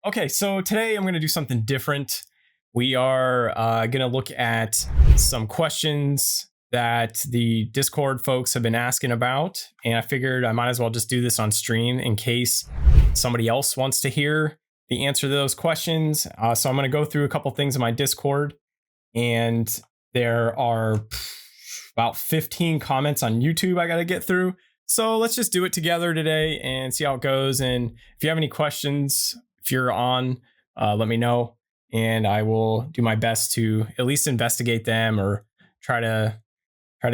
Okay, so today I'm going to do something different. We are going to look at some questions that the Discord folks have been asking about. And I figured I might as well just do this on stream in case somebody else wants to hear the answer to those questions. So I'm going to go through a couple things in my Discord. And there are about 15 comments on YouTube I got to get through. So let's just do it together today and see how it goes. And if you have any questions, if you're on, let me know, and I will do my best to at least investigate them or try to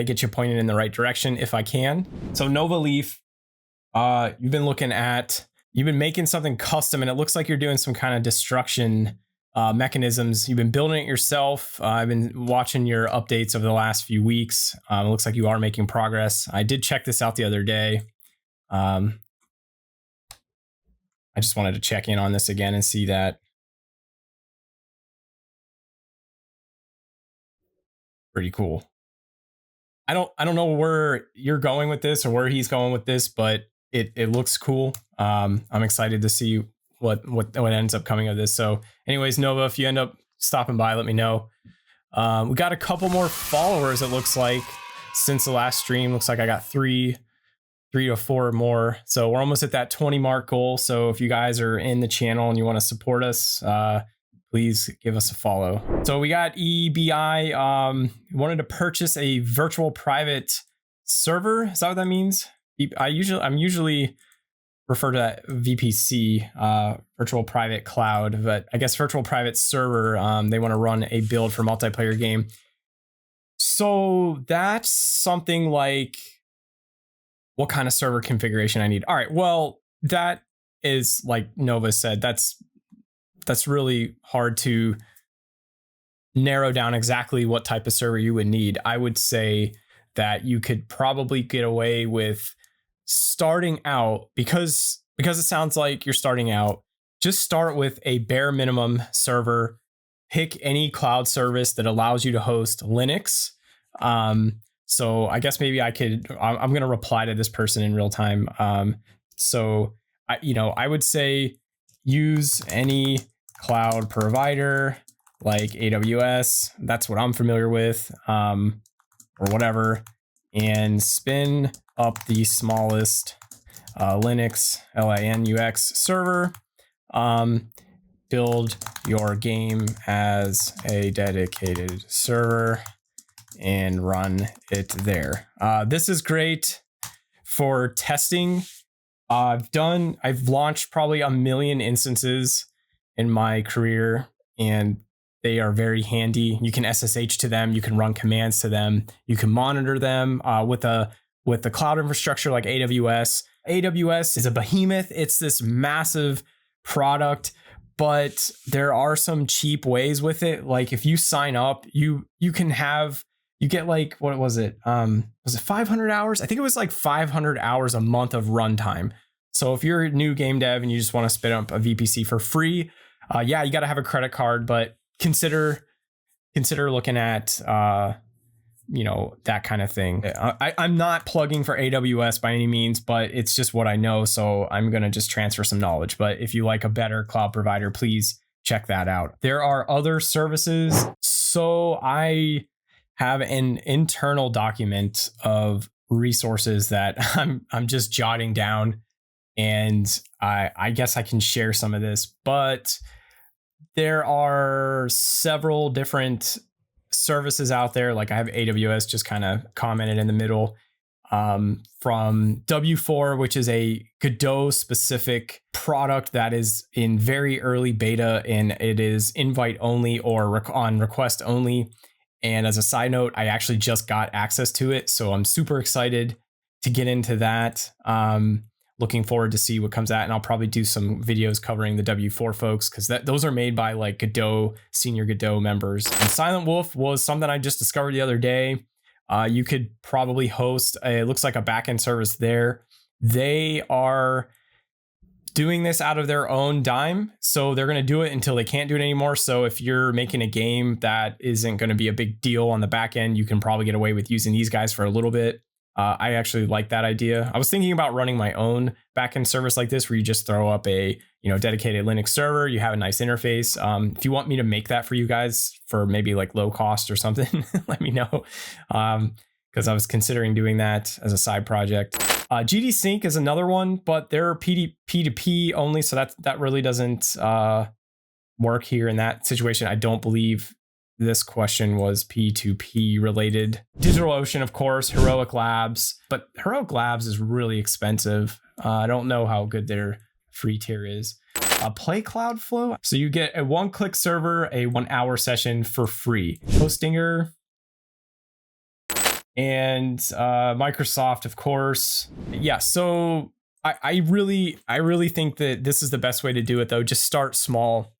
get you pointed in the right direction if I can. So Nova Leaf, you've been making something custom, and it looks like you're doing some kind of destruction mechanisms. You've been building it yourself. I've been watching your updates over the last few weeks. It looks like you are making progress. I did check this out the other day. I just wanted to check in on this again and see that. Pretty cool. I don't know where you're going with this or where he's going with this, but it looks cool. I'm excited to see what ends up coming of this. So anyways, Nova, if you end up stopping by, let me know. We got a couple more followers, it looks like, since the last stream. Looks like I got three to four more. So we're almost at that 20 mark goal. So if you guys are in the channel and you want to support us, please give us a follow. So we got EBI, wanted to purchase a virtual private server. Is that what that means? I'm usually refer to that VPC, virtual private cloud, but I guess virtual private server. They want to run a build for multiplayer game. So that's something like what kind of server configuration I need. All right, well, that is, like Nova said, that's really hard to narrow down exactly what type of server you would need. I would say that you could probably get away with starting out, because it sounds like you're starting out, just start with a bare minimum server. Pick any cloud service that allows you to host Linux. So I guess maybe I'm going to reply to this person in real time. So I would say use any cloud provider like AWS. That's what I'm familiar with, or whatever, and spin up the smallest Linux Linux server. Build your game as a dedicated server and run it there. This is great for testing. I've launched probably 1 million instances in my career, and they are very handy. You can SSH to them. You can run commands to them. You can monitor them with the cloud infrastructure like AWS. AWS is a behemoth. It's this massive product, but there are some cheap ways with it. Like if you sign up, you get like, what was it? Was it 500 hours? I think it was like 500 hours a month of runtime. So if you're a new game dev and you just want to spin up a VPC for free, you got to have a credit card, but consider looking at, that kind of thing. I'm not plugging for AWS by any means, but it's just what I know. So I'm going to just transfer some knowledge. But if you like a better cloud provider, please check that out. There are other services. So I have an internal document of resources that I'm just jotting down, and I guess I can share some of this, but there are several different services out there. Like I have AWS just kind of commented in the middle, from W4, which is a Godot specific product that is in very early beta, and it is invite only or on request only. And as a side note, I actually just got access to it, so I'm super excited to get into that. Looking forward to see what comes out, and I'll probably do some videos covering the W4 folks, because those are made by like Godot, senior Godot members. And Silent Wolf was something I just discovered the other day. You could probably host it looks like a backend service there. They are doing this out of their own dime, so they're going to do it until they can't do it anymore. So if you're making a game that isn't going to be a big deal on the back end, you can probably get away with using these guys for a little bit. I actually like that idea. I was thinking about running my own backend service like this, where you just throw up a dedicated Linux server. You have a nice interface. If you want me to make that for you guys for maybe like low cost or something, let me know. Because I was considering doing that as a side project. GD Sync is another one, but they're P2P only, so that really doesn't work here in that situation. I don't believe this question was P2P related. DigitalOcean, of course, Heroic Labs, but Heroic Labs is really expensive. I don't know how good their free tier is. Play Cloudflow. So you get a 1-click server, a 1-hour session for free. Hostinger and Microsoft, of course. Yeah, so I really think that this is the best way to do it, though. Just start small.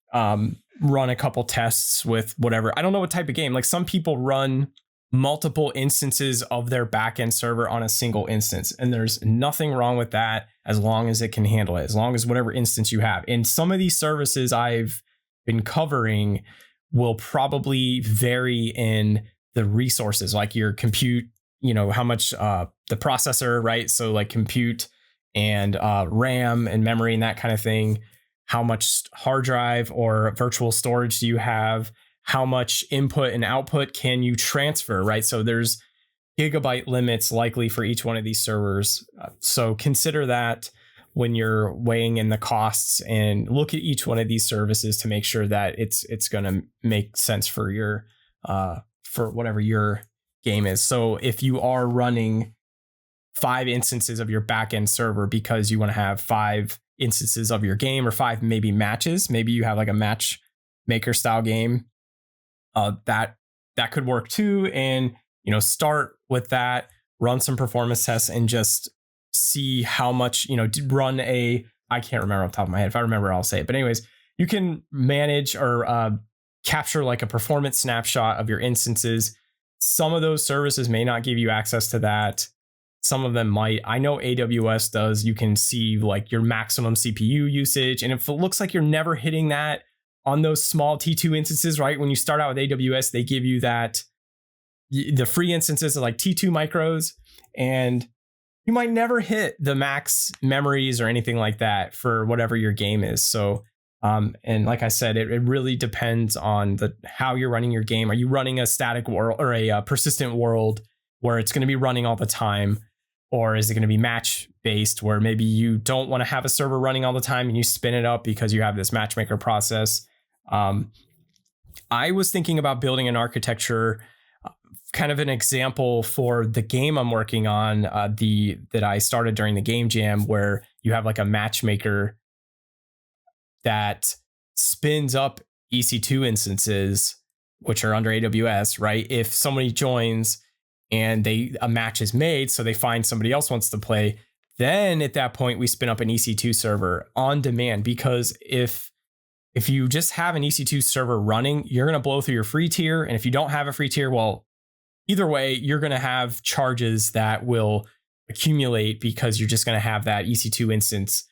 Run a couple tests with whatever. I don't know what type of game. Like, some people run multiple instances of their backend server on a single instance, and there's nothing wrong with that as long as it can handle it, as long as whatever instance you have. And some of these services I've been covering will probably vary in the resources, like your compute, how much the processor, right? So like compute and RAM and memory and that kind of thing. How much hard drive or virtual storage do you have? How much input and output can you transfer, right? So there's gigabyte limits likely for each one of these servers. So consider that when you're weighing in the costs, and look at each one of these services to make sure that it's going to make sense for your for whatever your game is. So if you are running 5 instances of your backend server because you want to have 5 instances of your game, or 5 maybe matches, maybe you have like a matchmaker style game, that could work too. And start with that, run some performance tests, and just see how much, run a, I can't remember off the top of my head. If I remember, I'll say it. But anyways, you can manage or capture like a performance snapshot of your instances. Some of those services may not give you access to that. Some of them might. I know AWS does. You can see like your maximum CPU usage. And if it looks like you're never hitting that on those small T2 instances, right? When you start out with AWS, they give you that, the free instances are like T2 micros, and you might never hit the max memories or anything like that for whatever your game is. So, and like I said, it really depends on how you're running your game. Are you running a static world or a persistent world where it's going to be running all the time? Or is it going to be match based, where maybe you don't want to have a server running all the time and you spin it up because you have this matchmaker process? I was thinking about building an architecture, kind of an example for the game I'm working on, that I started during the game jam, where you have like a matchmaker that spins up EC2 instances, which are under AWS, right? If somebody joins and a match is made, so they find somebody else wants to play, then at that point we spin up an EC2 server on demand. Because if you just have an EC2 server running, you're going to blow through your free tier. And if you don't have a free tier, well, either way, you're going to have charges that will accumulate, because you're just going to have that EC2 instance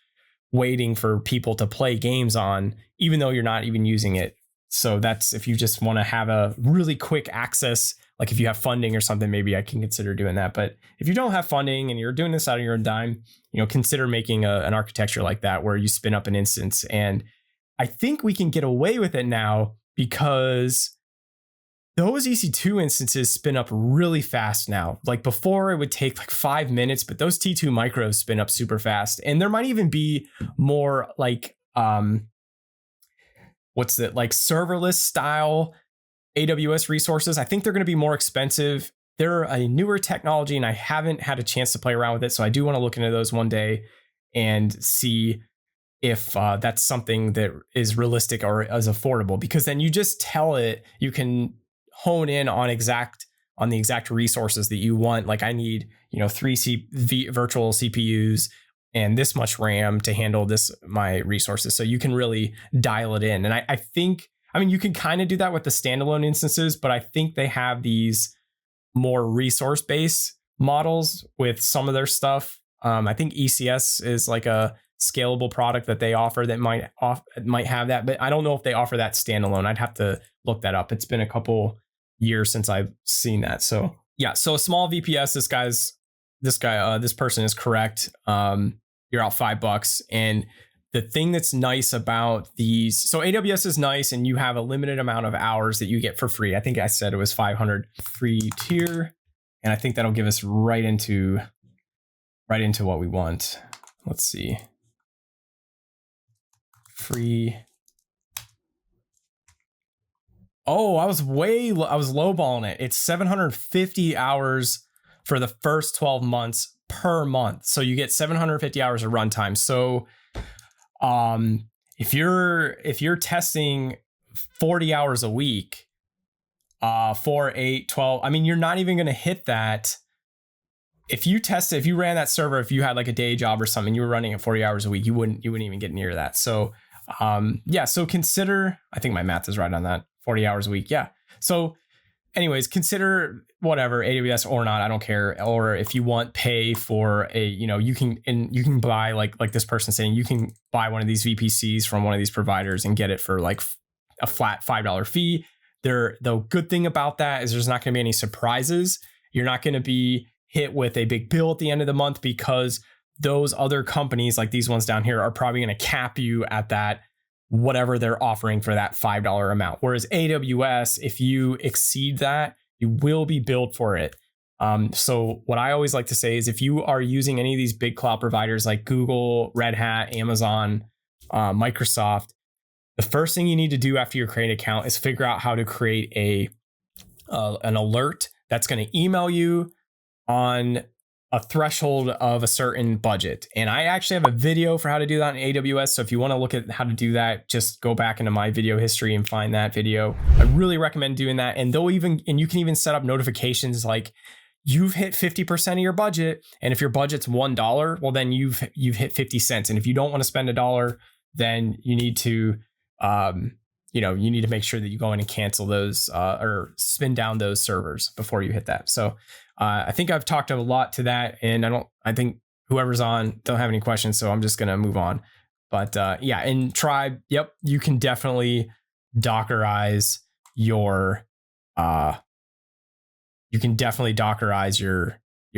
waiting for people to play games on, even though you're not even using it. So that's if you just want to have a really quick access. Like if you have funding or something, maybe I can consider doing that. But if you don't have funding and you're doing this out of your own dime, consider making an architecture like that, where you spin up an instance. And I think we can get away with it now, because those EC2 instances spin up really fast now. Like before, it would take like 5 minutes, but those T2 micros spin up super fast. And there might even be more like, like serverless style AWS resources. I think they're going to be more expensive. They're a newer technology, and I haven't had a chance to play around with it. So I do want to look into those one day and see if that's something that is realistic or is affordable, because then you just tell it, you can hone in on the exact resources that you want. Like I need, 3 virtual CPUs and this much RAM to handle my resources. So you can really dial it in. And I think, you can kind of do that with the standalone instances, but I think they have these more resource-based models with some of their stuff. I think ECS is like a scalable product that they offer that might have that, but I don't know if they offer that standalone. I'd have to look that up. It's been a couple years since I've seen that. So yeah, so a small VPS, this guy's this person is correct. You're out $5. And the thing that's nice about these, so AWS is nice and you have a limited amount of hours that you get for free. I think I said it was 500 free tier. And I think that'll give us right into what we want. Let's see. Free. Oh, I was lowballing it. It's 750 hours for the first 12 months per month. So you get 750 hours of runtime. So if you're testing 40 hours a week, 4, 8, 12, I mean, you're not even going to hit that. If you ran that server, if you had like a day job or something, you were running it 40 hours a week, you wouldn't even get near that. So, so consider, I think my math is right on that, 40 hours a week. Yeah. So anyways, consider whatever, AWS or not, I don't care. Or if you want pay for you can buy like this person saying, you can buy one of these VPCs from one of these providers and get it for like a flat $5 fee. The good thing about that is there's not going to be any surprises. You're not going to be hit with a big bill at the end of the month because those other companies like these ones down here are probably going to cap you at that whatever they're offering for that $5 amount. Whereas AWS, if you exceed that, you will be billed for it. So what I always like to say is if you are using any of these big cloud providers like Google, Red Hat, Amazon, Microsoft, the first thing you need to do after you create an account is figure out how to create an alert that's going to email you on a threshold of a certain budget. And I actually have a video for how to do that in AWS. So if you want to look at how to do that, just go back into my video history and find that video. I really recommend doing that. And you can even set up notifications like you've hit 50% of your budget. And if your budget's $1, well, then you've hit 50 cents. And if you don't want to spend $1, then you need to, you need to make sure that you go in and cancel those or spin down those servers before you hit that. So I think I've talked a lot to that, and I think whoever's on don't have any questions, so I'm just going to move on. But in Tribe, yep, you can definitely Dockerize your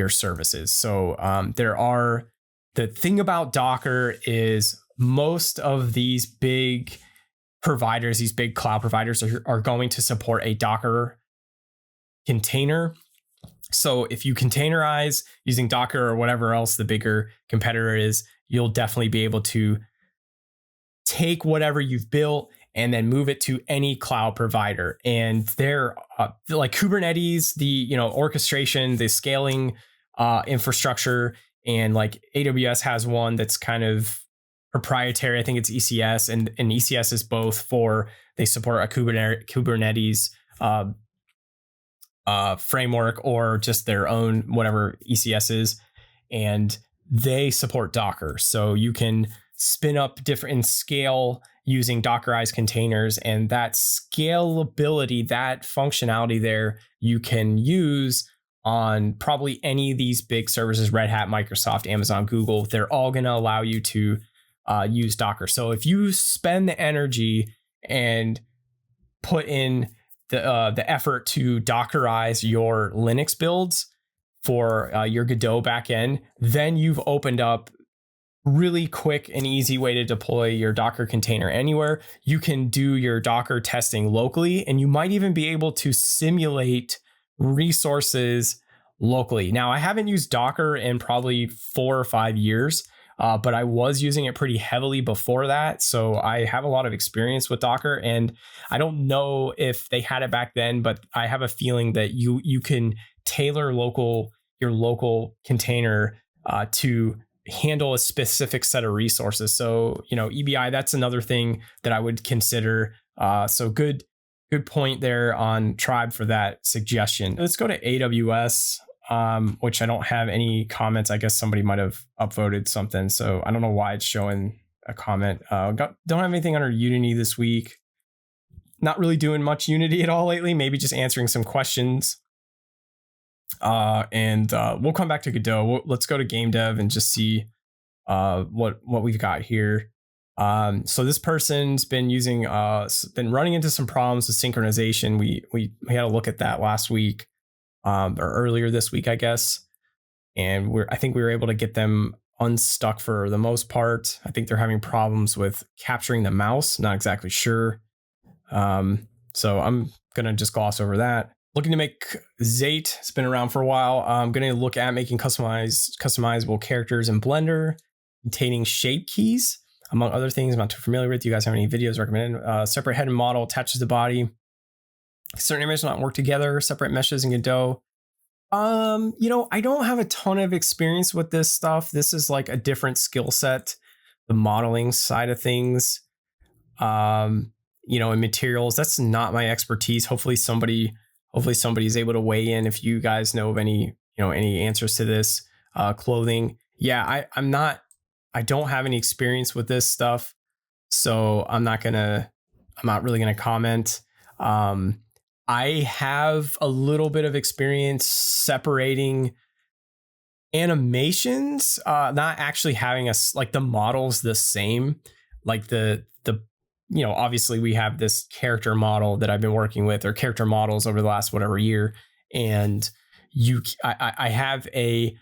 services. So the thing about Docker is most of these big providers, these big cloud providers are going to support a Docker container. So if you containerize using Docker or whatever else the bigger competitor is, you'll definitely be able to take whatever you've built and then move it to any cloud provider. And they're like Kubernetes, the orchestration, the scaling infrastructure, and like AWS has one that's kind of proprietary. I think it's ECS, and ECS is both they support a Kubernetes framework or just their own whatever ECS is, and they support Docker. So you can spin up different and scale using Dockerized containers, and that scalability, that functionality there, you can use on probably any of these big services: Red Hat, Microsoft, Amazon, Google. They're all going to allow you to use Docker. So if you spend the energy and put in the effort to Dockerize your Linux builds for your Godot backend, then you've opened up really quick and easy way to deploy your Docker container anywhere. You can do your Docker testing locally, and you might even be able to simulate resources locally. Now, I haven't used Docker in probably 4 or 5 years, but I was using it pretty heavily before that. So I have a lot of experience with Docker, and I don't know if they had it back then, but I have a feeling that you can tailor your local container to handle a specific set of resources. So, EBI, that's another thing that I would consider. So good point there on Tribe for that suggestion. Let's go to AWS. Which I don't have any comments. I guess somebody might have upvoted something, so I don't know why it's showing a comment. Don't have anything under Unity this week. Not really doing much Unity at all lately. Maybe just answering some questions. And we'll come back to Godot. Let's go to game dev and just see what we've got here. So this person's been been running into some problems with synchronization. We had a look at that last week. Or earlier this week, I guess. and I think we were able to get them unstuck for the most part. I think they're having problems with capturing the mouse. Not exactly sure. So I'm gonna just gloss over that. Looking to make Zate. It's been around for a while. I'm gonna look at making customizable characters in Blender containing shape keys, among other things I'm not too familiar with. Do you guys have any videos recommended? Separate head and model attaches the body. Certain images not work together. Separate meshes in Godot. I don't have a ton of experience with this stuff. This is like a different skill set, the modeling side of things. In materials, that's not my expertise. Hopefully somebody is able to weigh in if you guys know of any answers to this. Clothing. Yeah, I don't have any experience with this stuff, so I'm not really gonna comment. I have a little bit of experience separating animations, not actually having the models the same. Like the obviously we have this character model that I've been working with, or character models over the last whatever year, and I have a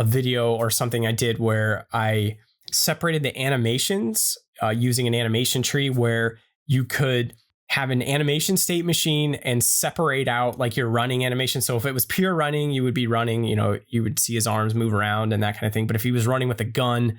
video or something I did where I separated the animations using an animation tree, where you could have an animation state machine and separate out like your running animation. So if it was pure running, you would be running, you would see his arms move around and that kind of thing. But if he was running with a gun,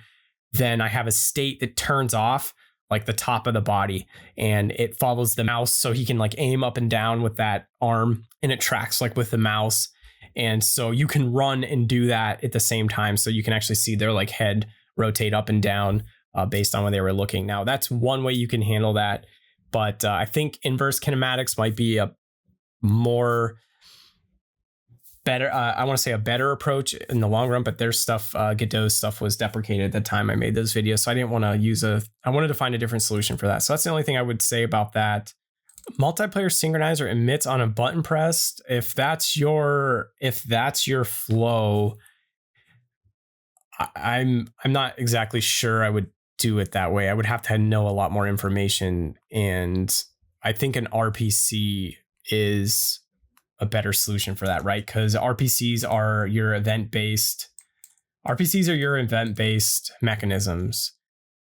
then I have a state that turns off like the top of the body, and it follows the mouse, so he can like aim up and down with that arm, and it tracks like with the mouse. And so you can run and do that at the same time. So you can actually see their like head rotate up and down based on where they were looking. Now that's one way you can handle that. But I think inverse kinematics might be a more better, I want to say a better approach in the long run, but their stuff, Godot's stuff was deprecated at the time I made those videos. So I didn't want to I wanted to find a different solution for that. So that's the only thing I would say about that. Multiplayer synchronizer emits on a button pressed. If that's your flow, I'm not exactly sure I would do it that way. I would have to know a lot more information, and I think an RPC is a better solution for that, right? Because RPCs are your event-based mechanisms,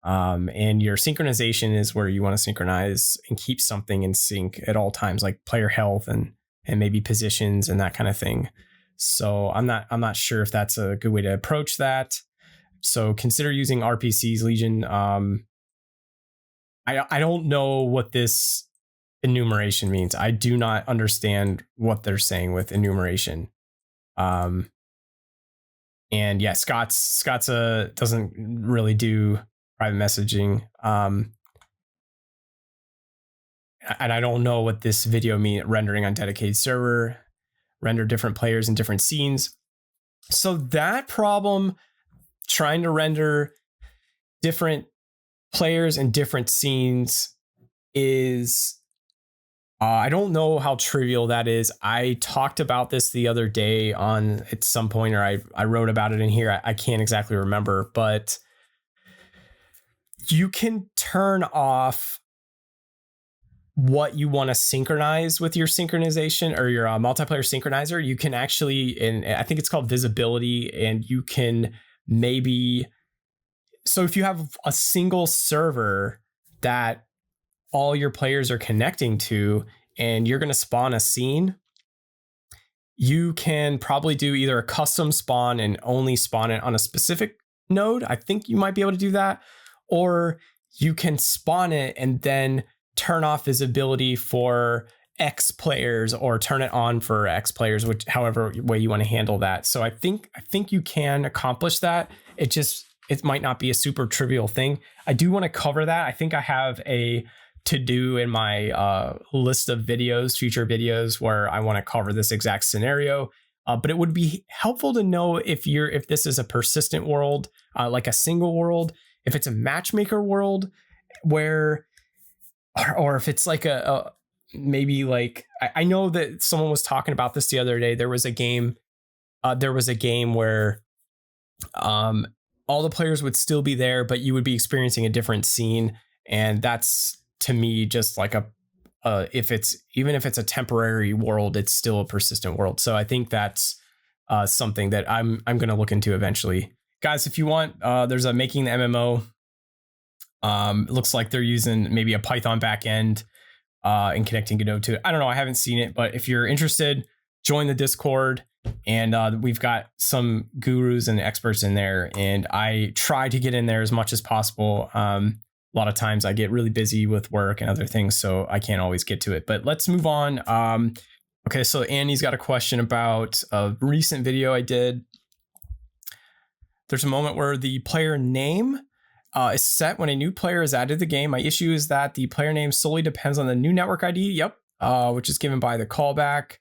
and your synchronization is where you want to synchronize and keep something in sync at all times, like player health and maybe positions and that kind of thing. So I'm not sure if that's a good way to approach that. So consider using RPCs, Legion. I don't know what this enumeration means. I do not understand what they're saying with enumeration. And yeah, Scott's doesn't really do private messaging. And I don't know what this video means. Rendering on dedicated server, render different players in different scenes. So that problem, trying to render different players in different scenes, is I don't know how trivial that is. I talked about this the other day at some point, or I wrote about it in here. I can't exactly remember, but you can turn off what you want to synchronize with your synchronization or your multiplayer synchronizer. You can actually, and I think it's called visibility, and you can so if you have a single server that all your players are connecting to, and you're going to spawn a scene, you can probably do either a custom spawn and only spawn it on a specific node. I think you might be able to do that, or you can spawn it and then turn off visibility for X players, or turn it on for X players, which however way you want to handle that. So I think you can accomplish that. It might not be a super trivial thing. I do want to cover that. I think I have a to do in my list of videos, future videos, where I want to cover this exact scenario. But it would be helpful to know if this is a persistent world, like a single world, if it's a matchmaker world, where, or if it's like a maybe like, I know that someone was talking about this the other day. There was a game where all the players would still be there, but you would be experiencing a different scene. And that's, to me, just like even if it's a temporary world, it's still a persistent world. So I think that's something that I'm going to look into eventually. Guys, if you want, there's a Making the MMO. It looks like they're using maybe a Python backend and connecting Godot to it. I don't know. I haven't seen it, but if you're interested, join the Discord. And we've got some gurus and experts in there. And I try to get in there as much as possible. A lot of times I get really busy with work and other things, so I can't always get to it. But let's move on. Okay, so Annie's got a question about a recent video I did. There's a moment where the player name is set when a new player is added to the game. My issue is that the player name solely depends on the new network ID. Yep, which is given by the callback.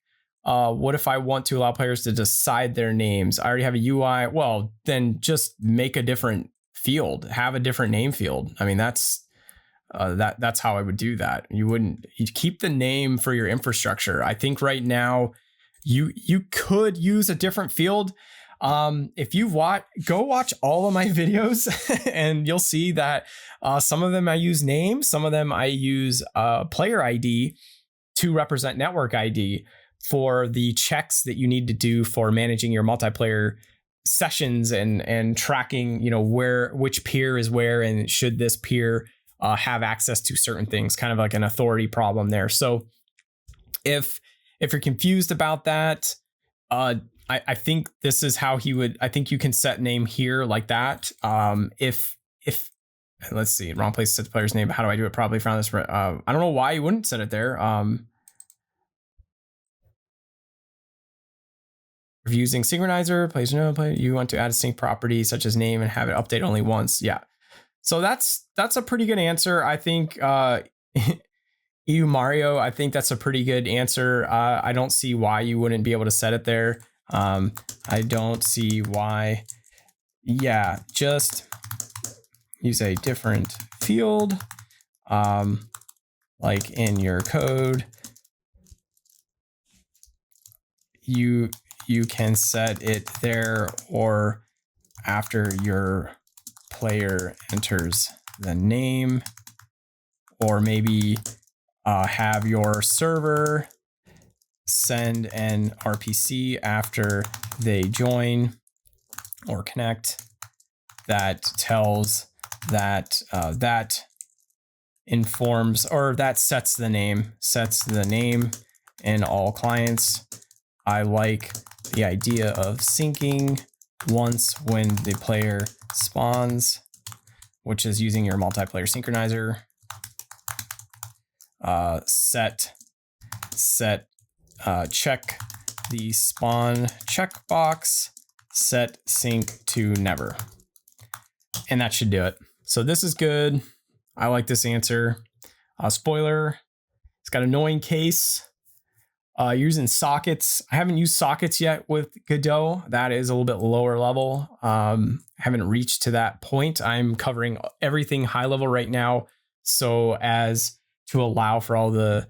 What if I want to allow players to decide their names? I already have a UI. Well, then just make a different field. Have a different name field. I mean, that's how I would do that. You keep the name for your infrastructure. I think right now you could use a different field. If you go watch all of my videos and you'll see that some of them I use names, some of them I use player ID to represent network ID for the checks that you need to do for managing your multiplayer sessions and tracking, which peer is where and should this peer have access to certain things, kind of like an authority problem there. So if you're confused about that, I think this is how I think you can set name here like that. If let's see, wrong place to set the player's name. How do I do it? Probably found this. I don't know why you wouldn't set it there. If using synchronizer, you want to add a sync property such as name and have it update only once. Yeah. So that's a pretty good answer. I think EU Mario, I think that's a pretty good answer. I don't see why you wouldn't be able to set it there. I don't see why. Yeah, just use a different field, like in your code. You can set it there or after your player enters the name, or maybe have your server send an RPC after they join or connect that tells that that informs or that sets the name in all clients. I like the idea of syncing once when the player spawns, which is using your multiplayer synchronizer. Check the spawn checkbox, set sync to never. And that should do it. So this is good. I like this answer. Spoiler, it's got annoying case. Using sockets. I haven't used sockets yet with Godot. That is a little bit lower level. Haven't reached to that point. I'm covering everything high level right now, so as to allow for all the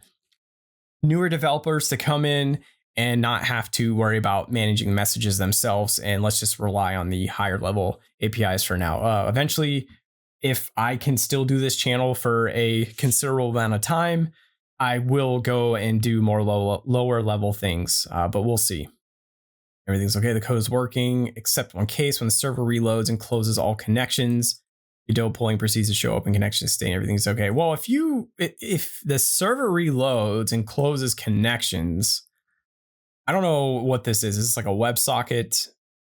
newer developers to come in and not have to worry about managing messages themselves. And let's just rely on the higher level APIs for now. Eventually, if I can still do this channel for a considerable amount of time, I will go and do more lower level things, but we'll see. Everything's okay. The code is working, except one case when the server reloads and closes all connections. Godot polling proceeds to show open connection state. Everything's okay. Well, if the server reloads and closes connections, I don't know what this is. It's like a WebSocket.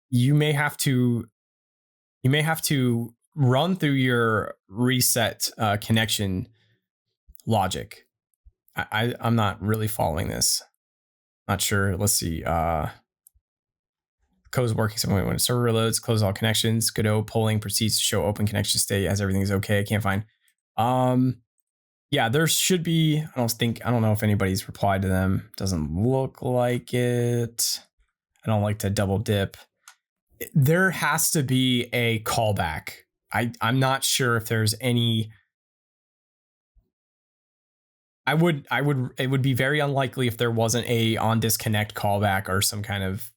You may have to run through your reset connection logic. I'm not really following this. Not sure. Let's see. Code is working. So when server reloads, close all connections. Godot polling proceeds to show open connection state as everything's okay. I can't find. Yeah, there should be. I don't know if anybody's replied to them. Doesn't look like it. I don't like to double dip. There has to be a callback. I'm not sure if there's any. It would be very unlikely if there wasn't a on disconnect callback or some kind of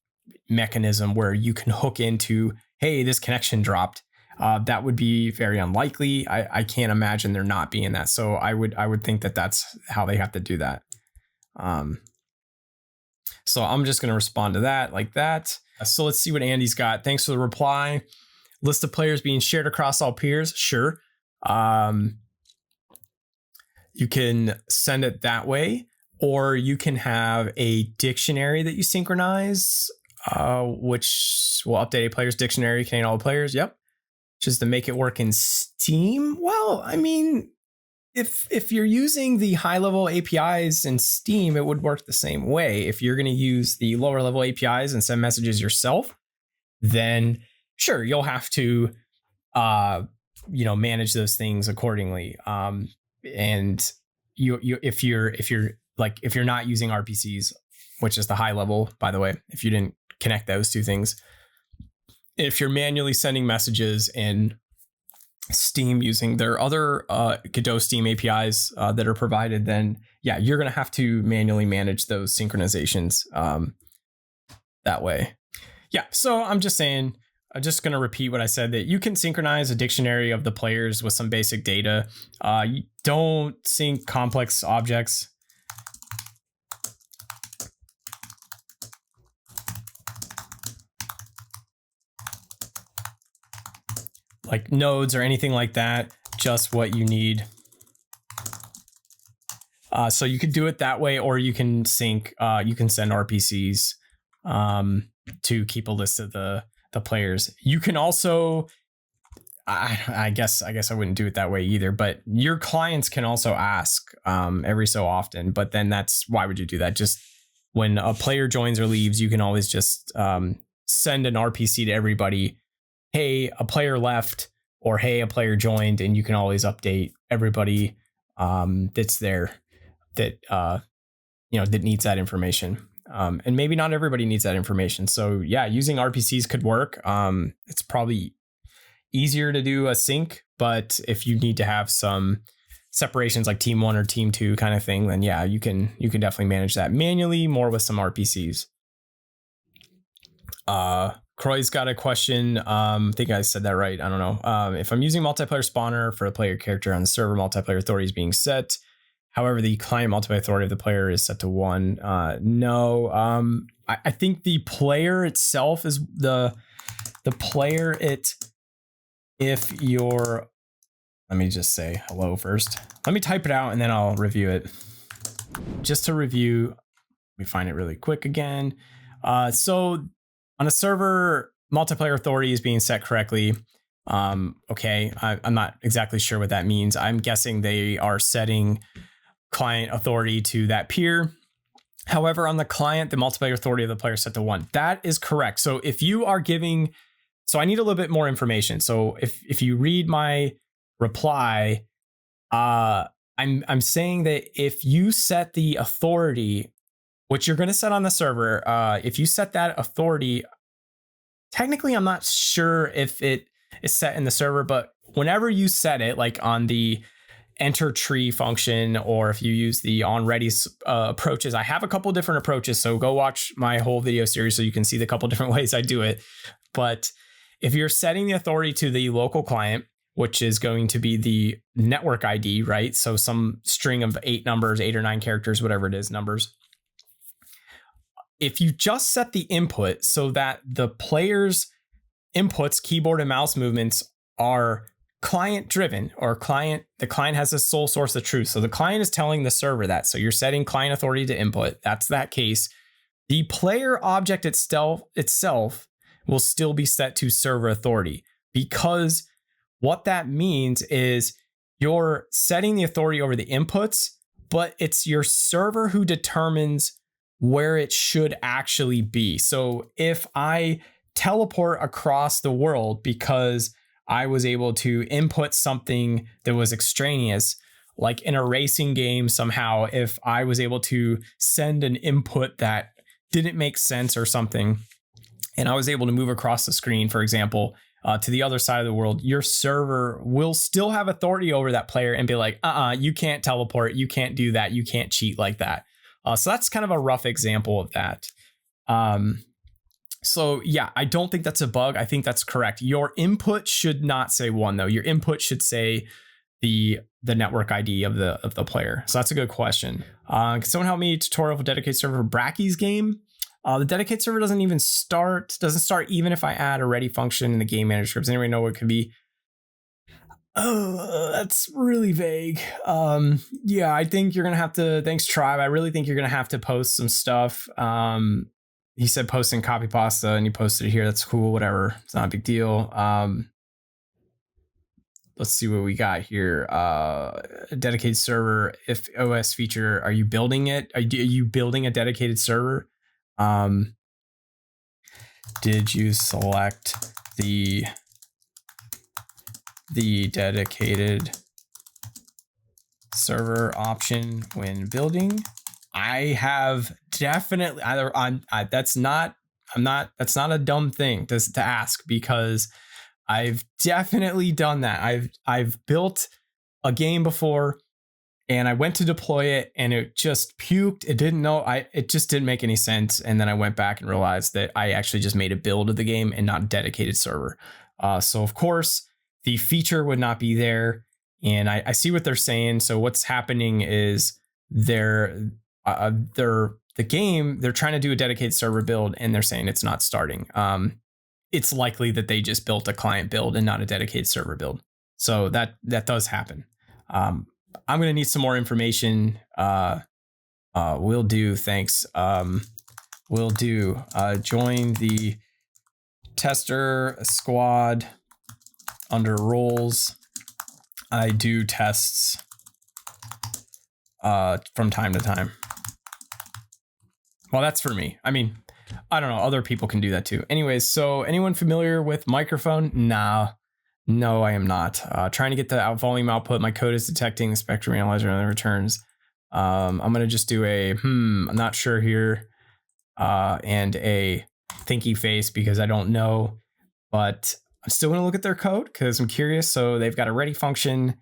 mechanism where you can hook into, hey, this connection dropped. That would be very unlikely. I can't imagine there not being that. So I would think that that's how they have to do that. So I'm just going to respond to that like that. So let's see what Andy's got. Thanks for the reply. List of players being shared across all peers. Sure. You can send it that way, or you can have a dictionary that you synchronize, which will update a player's dictionary containing all the players. Yep. Just to make it work in Steam. Well, I mean, if you're using the high level APIs in Steam, it would work the same way. If you're going to use the lower level APIs and send messages yourself, then sure, you'll have to, manage those things accordingly. And if you're not using RPCs, which is the high level, by the way, if you didn't connect those two things, if you're manually sending messages in Steam using their other Godot Steam APIs that are provided, then yeah, you're going to have to manually manage those synchronizations that way. Yeah, so I'm just saying, I'm just going to repeat what I said, that you can synchronize a dictionary of the players with some basic data. You don't sync complex objects. Like nodes or anything like that, just what you need. So you could do it that way, or you can sync, you can send RPCs to keep a list of the players. You can also, I guess I wouldn't do it that way either, but your clients can also ask every so often, but then why would you do that? Just when a player joins or leaves, you can always just send an RPC to everybody. Hey, a player left, or hey, a player joined, and you can always update everybody that's there that that needs that information. And maybe not everybody needs that information. So yeah, using RPCs could work. It's probably easier to do a sync, but if you need to have some separations like team 1 or team 2 kind of thing, then yeah, you can definitely manage that manually, more with some RPCs. Croy's got a question. I think I said that right. I don't know. If I'm using multiplayer spawner for a player character on the server, multiplayer authority is being set. However, the client multiplayer authority of the player is set to 1. No. I think the player itself is the player. If you're, let me just say hello first. Let me type it out and then I'll review it. Just to review, let me find it really quick again. So on a server, multiplayer authority is being set correctly. Okay, I'm not exactly sure what that means. I'm guessing they are setting client authority to that peer. However, on the client, the multiplayer authority of the player is set to 1. That is correct. So if you are giving, so I need a little bit more information. So if you read my reply, I'm saying that if you set the authority, what you're going to set on the server, if you set that authority, technically, I'm not sure if it is set in the server, but whenever you set it, like on the enter tree function, or if you use the onReady approaches, I have a couple different approaches. So go watch my whole video series so you can see the couple different ways I do it. But if you're setting the authority to the local client, which is going to be the network ID, right? So some string of 8 numbers, 8 or 9 characters, whatever it is, numbers. If you just set the input so that the player's inputs, keyboard and mouse movements are client driven, or the client has a sole source of truth. So the client is telling the server that. So you're setting client authority to input. That's that case. The player object itself will still be set to server authority, because what that means is you're setting the authority over the inputs, but it's your server who determines where it should actually be. So if I teleport across the world because I was able to input something that was extraneous, like in a racing game, somehow, if I was able to send an input that didn't make sense or something, and I was able to move across the screen, for example, to the other side of the world, your server will still have authority over that player and be like, you can't teleport, you can't do that, you can't cheat like that. So that's kind of a rough example of that. So yeah, I don't think that's a bug. I think that's correct. Your input should not say 1 though. Your input should say the network ID of the player. So that's a good question. Can someone help me tutorial for dedicated server for Bracky's game? The dedicated server doesn't start even if I add a ready function in the game manager scripts. Anybody know what it could be? Oh, that's really vague. Yeah, I think you're gonna have to. Thanks, Tribe. I really think you're gonna have to post some stuff. He said post in copy pasta, and you posted it here. That's cool. Whatever. It's not a big deal. Let's see what we got here. A dedicated server. If OS feature, are you building it? Are you building a dedicated server? Did you select the dedicated server option when building? I have definitely that's not a dumb thing to ask, because I've definitely done that. I've built a game before and I went to deploy it and it just puked. It just didn't make any sense. And then I went back and realized that I actually just made a build of the game and not a dedicated server. So of course the feature would not be there. And I see what they're saying. So what's happening is they're trying to do a dedicated server build and they're saying it's not starting. It's likely that they just built a client build and not a dedicated server build. So that does happen. I'm going to need some more information. Will do. Thanks. Will do. Join the tester squad under roles. I do tests from time to time. Well, that's for me. I mean, I don't know. Other people can do that too. Anyways, so anyone familiar with microphone? Nah. No, I am not. Trying to get the volume output. My code is detecting the spectrum analyzer and the returns. I'm going to just do I'm not sure here. And a thinky face because I don't know. But I'm still going to look at their code because I'm curious. So they've got a ready function.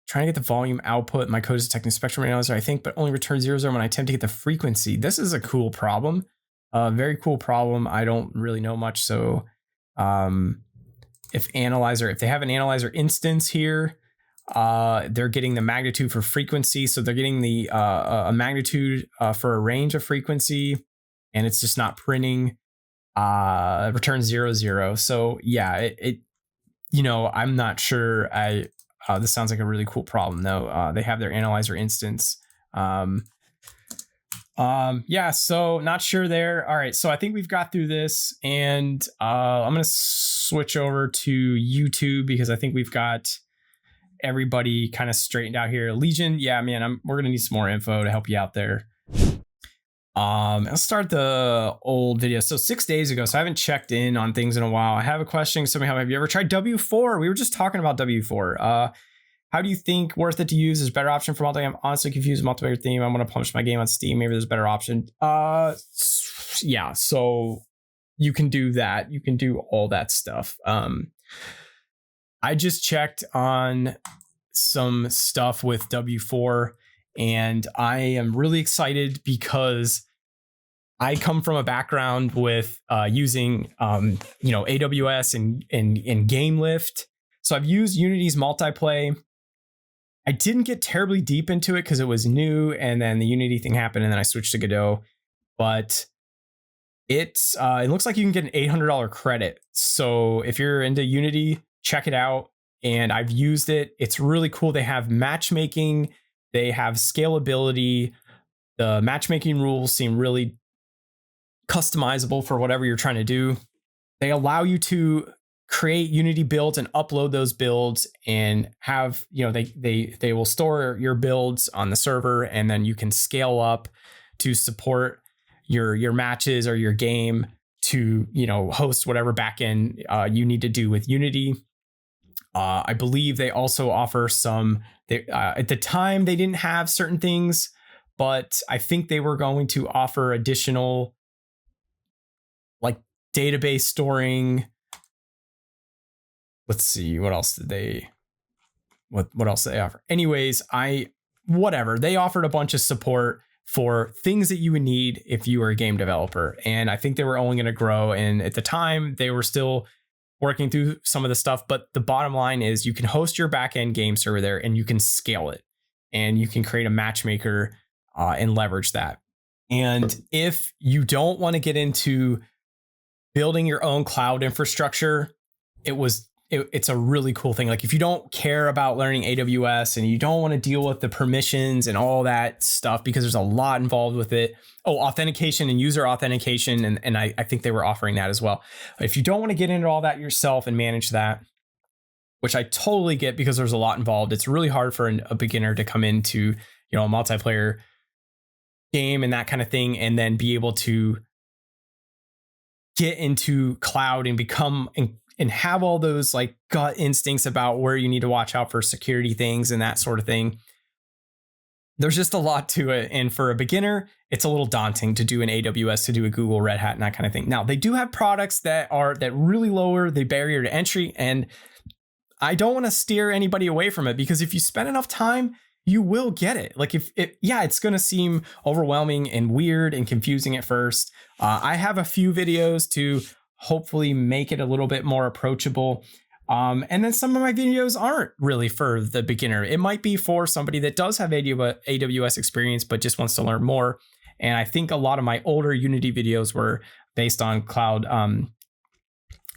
Trying to get the volume output. My code is detecting spectrum analyzer, I think, but only returns 0, 0 when I attempt to get the frequency. This is a cool problem. Very cool problem. I don't really know much. So if they have an analyzer instance here, they're getting the magnitude for frequency. So they're getting the a magnitude for a range of frequency, and it's just not printing. Returns 0, 0. So yeah, I'm not sure. This sounds like a really cool problem though. They have their analyzer instance. Yeah, so not sure there. All right, so I think we've got through this, and I'm gonna switch over to YouTube because I think we've got everybody kind of straightened out here. Legion, yeah, man, we're gonna need some more info to help you out there. I'll start the old video. So 6 days ago, so I haven't checked in on things in a while. I have a question. Have you ever tried W4? We were just talking about W4. How do you think worth it to use? Is a better option for multiplayer? I'm honestly confused with multiplayer theme. I'm going to publish my game on Steam. Maybe there's a better option. Yeah, so you can do that. You can do all that stuff. I just checked on some stuff with W4, and I am really excited because I come from a background with using AWS and GameLift. So I've used Unity's multiplay. I didn't get terribly deep into it because it was new, and then the Unity thing happened, and then I switched to Godot. But it looks like you can get an $800 credit. So if you're into Unity, check it out. And I've used it. It's really cool. They have matchmaking. They have scalability. The matchmaking rules seem really customizable for whatever you're trying to do. They allow you to create Unity builds and upload those builds, and have, they will store your builds on the server, and then you can scale up to support your matches or your game to, host whatever backend you need to do with Unity. I believe they also offer at the time they didn't have certain things, but I think they were going to offer additional like database storing. Let's see, what else did they offer? Anyways, they offered a bunch of support for things that you would need if you were a game developer. And I think they were only going to grow. And at the time they were still working through some of the stuff. But the bottom line is you can host your backend game server there, and you can scale it, and you can create a matchmaker and leverage that. And if you don't want to get into building your own cloud infrastructure, it's a really cool thing. Like if you don't care about learning AWS and you don't want to deal with the permissions and all that stuff, because there's a lot involved with it. Oh, authentication and user authentication. And I think they were offering that as well. If you don't want to get into all that yourself and manage that, which I totally get because there's a lot involved, it's really hard for a beginner to come into, a multiplayer game and that kind of thing, and then be able to get into cloud and become and have all those like gut instincts about where you need to watch out for security things and that sort of thing. There's just a lot to it. And for a beginner, it's a little daunting to do an AWS, to do a Google, Red Hat, and that kind of thing. Now, they do have products that really lower the barrier to entry. And I don't want to steer anybody away from it, because if you spend enough time, you will get it. Like it's going to seem overwhelming and weird and confusing at first. I have a few videos to hopefully make it a little bit more approachable. And then some of my videos aren't really for the beginner. It might be for somebody that does have AWS experience, but just wants to learn more. And I think a lot of my older Unity videos were based on cloud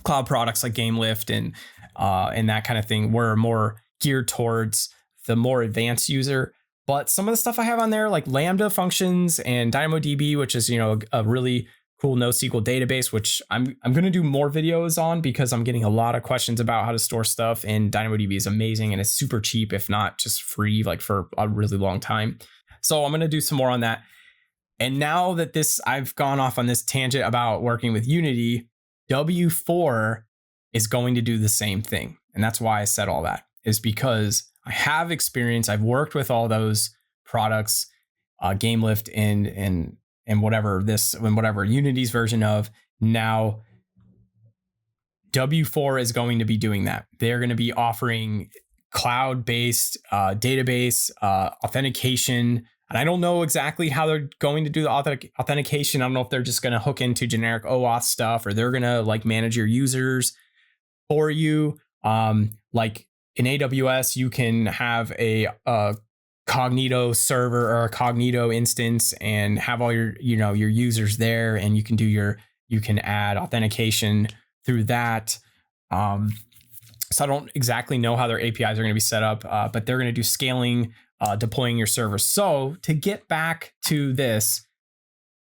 products like GameLift and that kind of thing, were more geared towards the more advanced user. But some of the stuff I have on there, like Lambda functions and DynamoDB, which is, a really cool NoSQL database, which I'm going to do more videos on, because I'm getting a lot of questions about how to store stuff. And DynamoDB is amazing, and it's super cheap, if not just free, like for a really long time. So I'm going to do some more on that. And now that I've gone off on this tangent about working with Unity, W4 is going to do the same thing. And that's why I said all that, is because I have experience. I've worked with all those products, GameLift and whatever Unity's version of. Now, W4 is going to be doing that. They're going to be offering cloud-based database authentication. And I don't know exactly how they're going to do the authentication. I don't know if they're just going to hook into generic OAuth stuff, or they're going to like manage your users for you. Like in AWS, you can have a Cognito server or a Cognito instance and have all your users there, and you can add authentication through that. So I don't exactly know how their APIs are going to be set up, but they're going to do scaling, deploying your server. So to get back to this,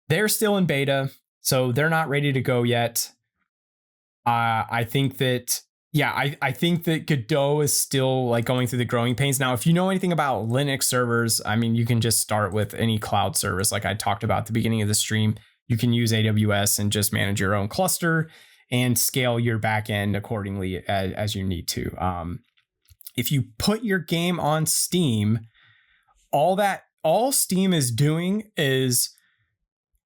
they're still in beta, so they're not ready to go yet. I think that Godot is still like going through the growing pains. Now, if you know anything about Linux servers, I mean, you can just start with any cloud service. Like I talked about at the beginning of the stream, you can use AWS and just manage your own cluster and scale your backend accordingly as you need to. If you put your game on Steam, all Steam is doing is,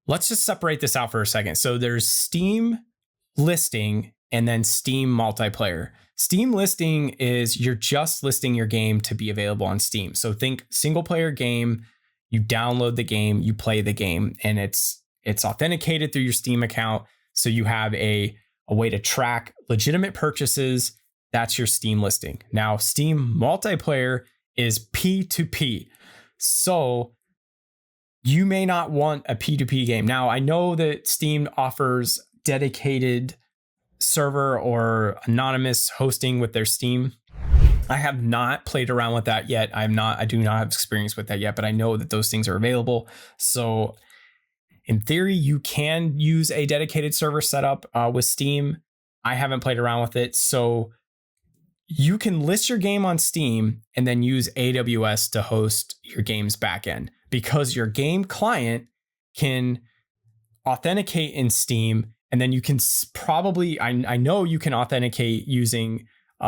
let's just separate this out for a second. So there's Steam listing and then Steam multiplayer. Steam listing is you're just listing your game to be available on Steam. So think single player game, you download the game, you play the game, and it's authenticated through your Steam account. So you have a way to track legitimate purchases. That's your Steam listing. Now, Steam multiplayer is P2P. So you may not want a P2P game. Now, I know that Steam offers dedicated server or anonymous hosting with their Steam. I have not played around with that yet. I do not have experience with that yet, but I know that those things are available. So in theory, you can use a dedicated server setup with Steam. I haven't played around with it. So you can list your game on Steam and then use AWS to host your game's backend, because your game client can authenticate in Steam. And then you can probably, I know you can authenticate using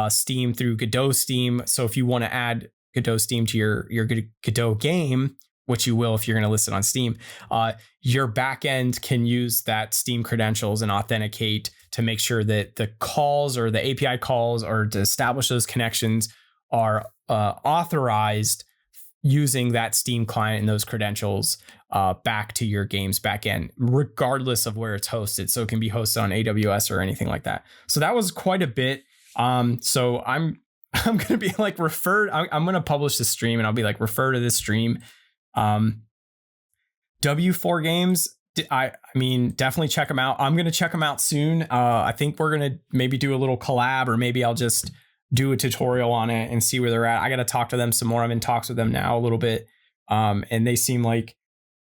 Steam through Godot Steam. So if you want to add Godot Steam to your Godot game, which you will if you're going to list it on Steam, your backend can use that Steam credentials and authenticate to make sure that the calls or the API calls or to establish those connections are authorized using that Steam client and those credentials back to your game's backend, regardless of where it's hosted. So it can be hosted on AWS or anything like that. So that was quite a bit. So I'm going to be like I'm going to publish the stream and I'll be like, refer to this stream. W4 Games, I mean, definitely check them out. I'm going to check them out soon. I think we're going to maybe do a little collab, or maybe I'll just do a tutorial on it and see where they're at. I got to talk to them some more. I'm in talks with them now a little bit. And they seem like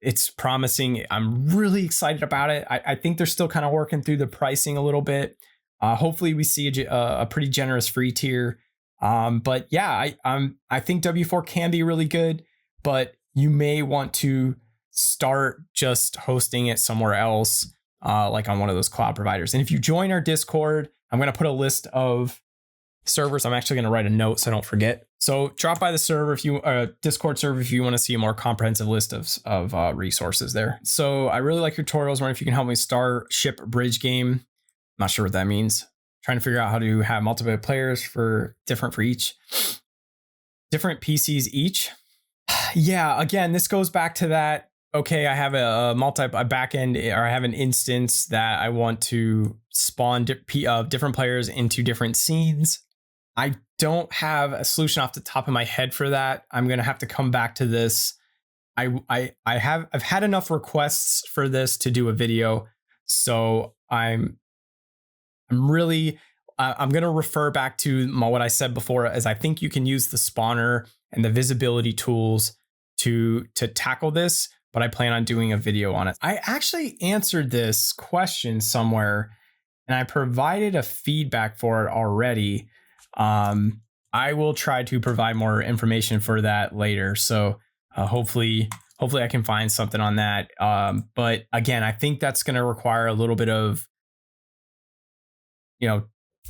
it's promising. I'm really excited about it. I think they're still kind of working through the pricing a little bit. Hopefully we see a pretty generous free tier. But yeah, I think W4 can be really good, but you may want to start just hosting it somewhere else, like on one of those cloud providers. And if you join our Discord, I'm going to put a list of servers. I'm actually going to write a note so I don't forget. So drop by the server if you Discord server if you want to see a more comprehensive list of resources there. So I really like your tutorials. Wondering if you can help me start ship bridge game. Not sure what that means. Trying to figure out how to have multiple players for each different PCs each. Yeah, again, this goes back to that. Okay, I have a backend, or I have an instance that I want to spawn different players into different scenes. I don't have a solution off the top of my head for that. I'm gonna have to come back to this. I've had enough requests for this to do a video, so I'm going to refer back to what I said before, as I think you can use the spawner and the visibility tools to tackle this, but I plan on doing a video on it. I actually answered this question somewhere and I provided a feedback for it already. I will try to provide more information for that later. So hopefully I can find something on that. But again, I think that's going to require a little bit of,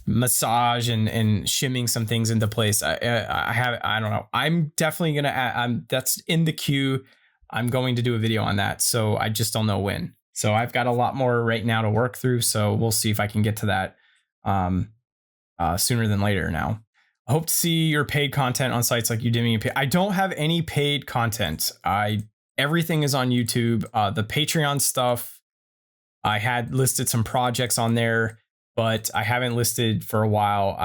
massage and shimming some things into place. I don't know. I'm definitely going to that's in the queue. I'm going to do a video on that. So I just don't know when. So I've got a lot more right now to work through. So we'll see if I can get to that sooner than later now. I hope to see your paid content on sites like Udemy. I don't have any paid content. Everything is on YouTube. The Patreon stuff, I had listed some projects on there, but I haven't listed for a while.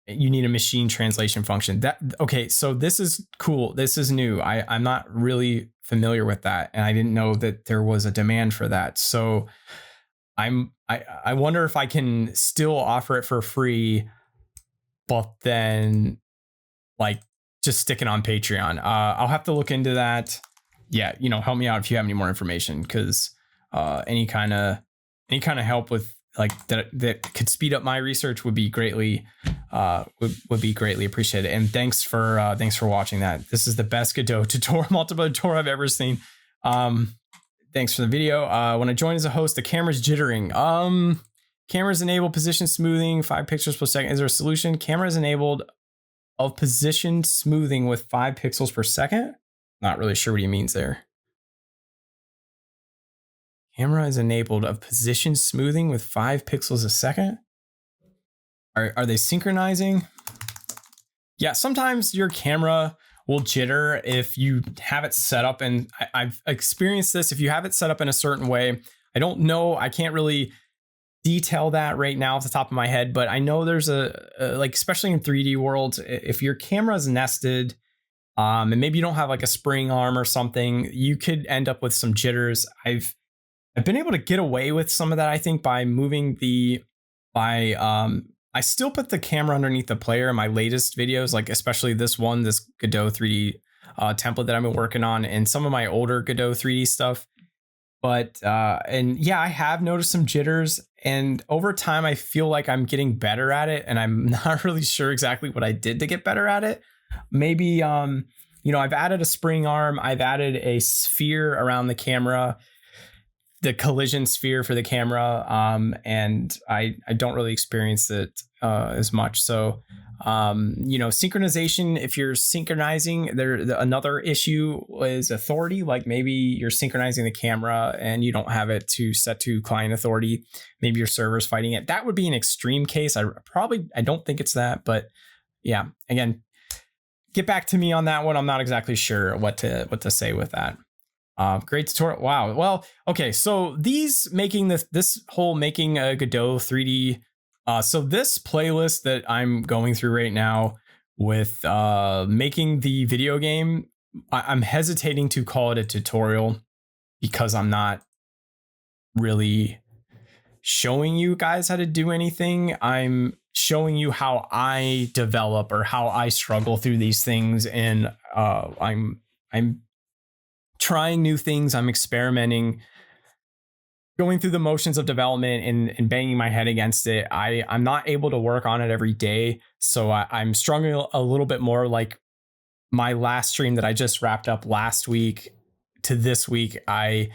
You need a machine translation function. Okay, so this is cool. This is new. I'm not really familiar with that, and I didn't know that there was a demand for that. So I wonder if I can still offer it for free, but then like just stick it on Patreon. I'll have to look into that. Yeah, help me out if you have any more information, because any kind of help with like that could speed up my research would be greatly appreciated. And thanks for watching that. This is the best Godot tutorial, multiple tutorial I've ever seen. Thanks for the video. When I join as a host, the camera's jittering. Cameras enable position smoothing, 5 pixels per second. Is there a solution? Cameras enabled of position smoothing with 5 pixels per second. Not really sure what he means there. Camera is enabled of position smoothing with 5 pixels a second. Are they synchronizing? Yeah, sometimes your camera will jitter if you have it set up, and I've experienced this. If you have it set up in a certain way, I don't know, I can't really detail that right now off the top of my head, but I know there's like, especially in 3D worlds, if your camera is nested, and maybe you don't have like a spring arm or something, you could end up with some jitters. I've been able to get away with some of that, I think, by moving I still put the camera underneath the player in my latest videos, like especially this Godot 3D template that I've been working on, and some of my older Godot 3D stuff. But and yeah, I have noticed some jitters, and over time I feel like I'm getting better at it, and I'm not really sure exactly what I did to get better at it. Maybe I've added a spring arm, I've added a sphere around the camera, the collision sphere for the camera, and I don't really experience it as much. So synchronization, if you're synchronizing, another issue is authority. Like maybe you're synchronizing the camera and you don't have it set to client authority. Maybe your server's fighting it. That would be an extreme case. I don't think it's that, but yeah, again, get back to me on that one. I'm not exactly sure what to say with that. Great tutorial. Wow. Well, okay. So making a Godot 3D. So this playlist that I'm going through right now with making the video game I'm hesitating to call it a tutorial because I'm not really showing you guys how to do anything. I'm showing you how I develop or how I struggle through these things, and I'm trying new things. I'm experimenting, going through the motions of development and banging my head against it. I'm not able to work on it every day, so I'm struggling a little bit more. Like my last stream that I just wrapped up last week to this week, I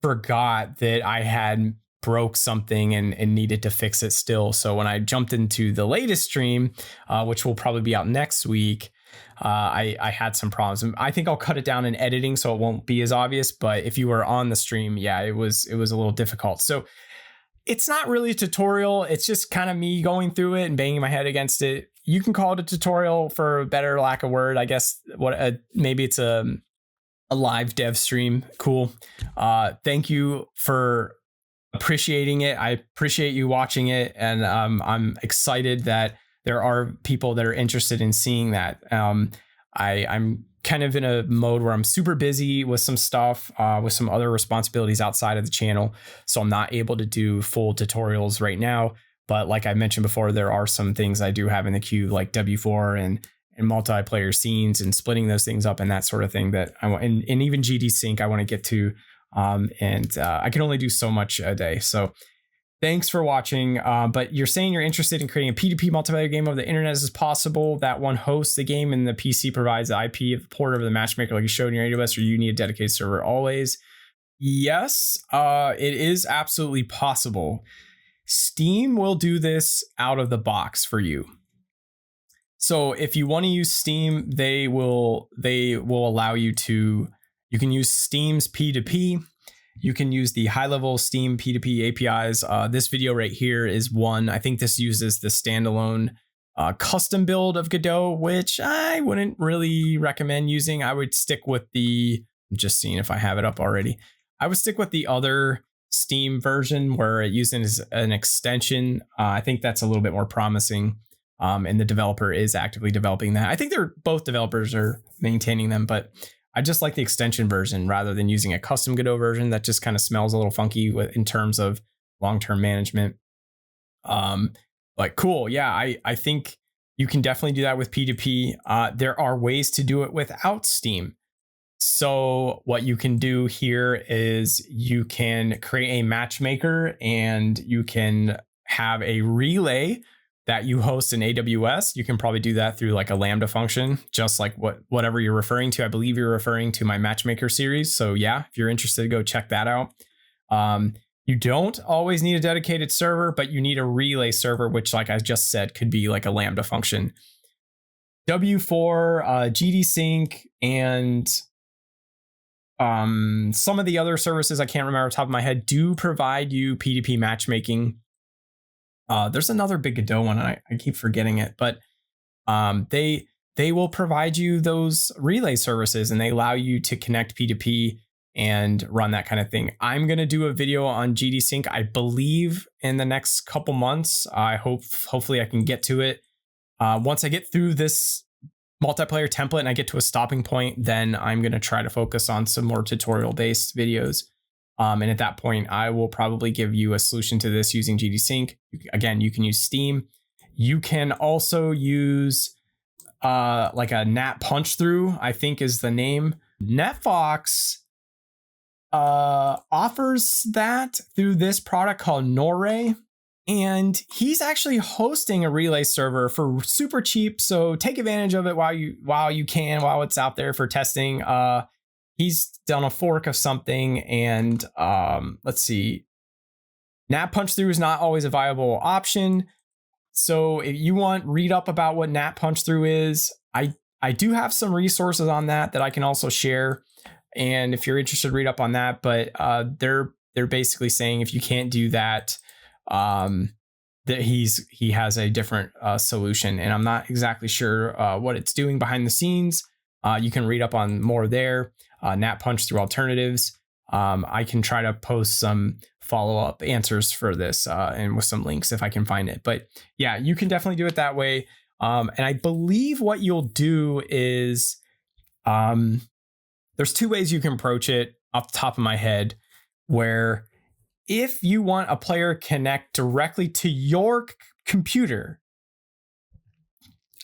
forgot that I had broke something and needed to fix it still. So when I jumped into the latest stream, which will probably be out next week, I had some problems. I think I'll cut it down in editing so it won't be as obvious. But if you were on the stream, yeah, it was a little difficult. So it's not really a tutorial. It's just kind of me going through it and banging my head against it. You can call it a tutorial for a better lack of word, I guess. Maybe it's a live dev stream. Cool. Thank you for appreciating it. I appreciate you watching it, and I'm excited that there are people that are interested in seeing that. I'm kind of in a mode where I'm super busy with some stuff, with some other responsibilities outside of the channel, so I'm not able to do full tutorials right now. But like I mentioned before, there are some things I do have in the queue, like W4 and multiplayer scenes and splitting those things up and that sort of thing that I want, and even GD Sync I want to get to. I can only do so much a day. So thanks for watching. But you're saying you're interested in creating a P2P multiplayer game over the internet as possible. That one hosts the game and the PC provides the IP of the port over the matchmaker like you showed in your AWS, or you need a dedicated server always? Yes, it is absolutely possible. Steam will do this out of the box for you. So if you want to use Steam, they will allow you to, you can use Steam's P2P. You can use the high-level Steam P2P APIs. This video right here is one. I think this uses the standalone custom build of Godot, which I wouldn't really recommend using. I would stick with I'm just seeing if I have it up already. I would stick with the other Steam version where it uses an extension. I think that's a little bit more promising. And the developer is actively developing that. I think both developers are maintaining them, but I just like the extension version rather than using a custom Godot version that just kind of smells a little funky in terms of long-term management. But cool. Yeah, I think you can definitely do that with P2P. There are ways to do it without Steam. So what you can do here is you can create a matchmaker and you can have a relay that you host in AWS. You can probably do that through like a Lambda function, just like whatever you're referring to. I believe you're referring to my matchmaker series. So yeah, if you're interested, go check that out. You don't always need a dedicated server, but you need a relay server, which like I just said, could be like a Lambda function. W4, GD Sync, and some of the other services I can't remember off the top of my head do provide you P2P matchmaking. There's another big Godot one. I keep forgetting it, but they will provide you those relay services and they allow you to connect P2P and run that kind of thing. I'm going to do a video on GD Sync, I believe, in the next couple months. Hopefully I can get to it. Once I get through this multiplayer template and I get to a stopping point, then I'm going to try to focus on some more tutorial based videos. And at that point, I will probably give you a solution to this using GD Sync. Again, you can use Steam. You can also use like a NAT punch through, I think is the name. NetFox offers that through this product called Norray. And he's actually hosting a relay server for super cheap. So take advantage of it while while it's out there for testing. He's done a fork of something, and let's see. NAT punch through is not always a viable option. So if you want read up about what NAT punch through is, I do have some resources on that I can also share. And if you're interested, read up on that. But they're basically saying if you can't do that, that he has a different solution, and I'm not exactly sure what it's doing behind the scenes. You can read up on more there. NAT punch through alternatives. I can try to post some follow-up answers for this and with some links if I can find it. But yeah, you can definitely do it that way. And I believe what you'll do is There's two ways you can approach it off the top of my head, where if you want a player to connect directly to your computer,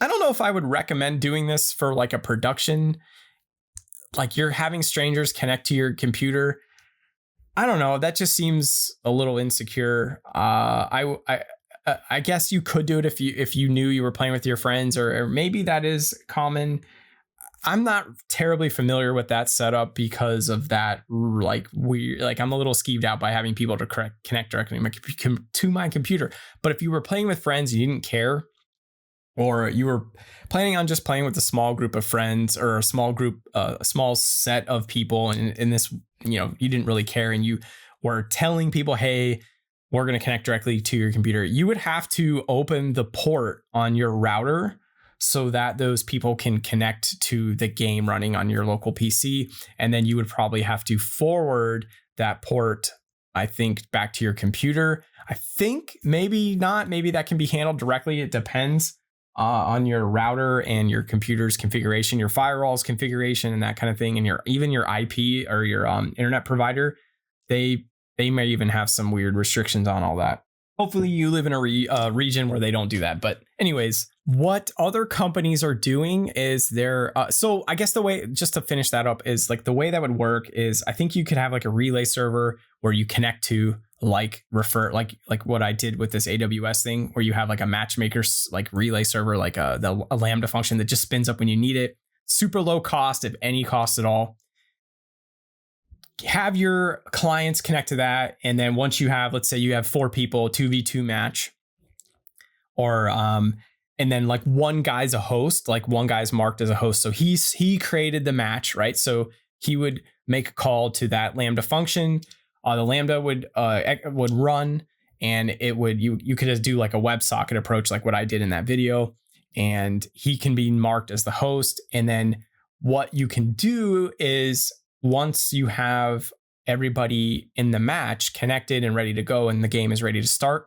I don't know if I would recommend doing this for like a production, like you're having strangers connect to your computer. I don't know. That just seems a little insecure. I guess you could do it if you knew you were playing with your friends, or maybe that is common. I'm not terribly familiar with that setup because of that. Like I'm a little skeeved out by having people to connect directly to my computer. But if you were playing with friends, you didn't care, or you were planning on just playing with a small group of friends or a small set of people, and in this, you didn't really care, and you were telling people, hey, we're going to connect directly to your computer, you would have to open the port on your router so that those people can connect to the game running on your local PC. And then you would probably have to forward that port, I think, back to your computer. I think maybe not. Maybe that can be handled directly. It depends on your router and your computer's configuration, your firewall's configuration, and that kind of thing. And even your IP or your internet provider, they may even have some weird restrictions on all that. Hopefully you live in a region where they don't do that. But anyways, what other companies are doing is so I guess the way, just to finish that up, is like the way that would work is I think you could have like a relay server where you connect to like what I did with this AWS thing, where you have like a matchmaker's like relay server, like a Lambda function that just spins up when you need it. Super low cost, if any cost at all. Have your clients connect to that, and then once you have, let's say you have 4 people, 2v2 match, or and then like one guy's a host, like one guy's marked as a host, so he created the match, right? So he would make a call to that Lambda function. The Lambda would run, and it would you could just do like a WebSocket approach, like what I did in that video, and he can be marked as the host. And then what you can do is, once you have everybody in the match connected and ready to go and the game is ready to start,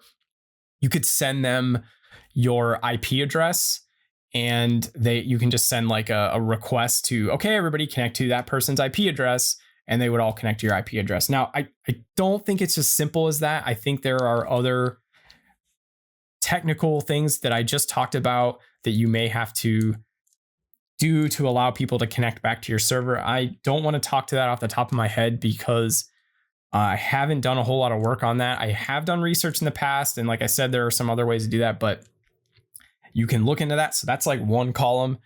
you could send them your IP address, and you can just send like a request to, okay, everybody connect to that person's IP address, and they would all connect to your IP address. Now, I don't think it's as simple as that. I think there are other technical things that I just talked about that you may have to do to allow people to connect back to your server. I don't want to talk to that off the top of my head because I haven't done a whole lot of work on that. I have done research in the past, and like I said, there are some other ways to do that, but you can look into that. So that's like one column.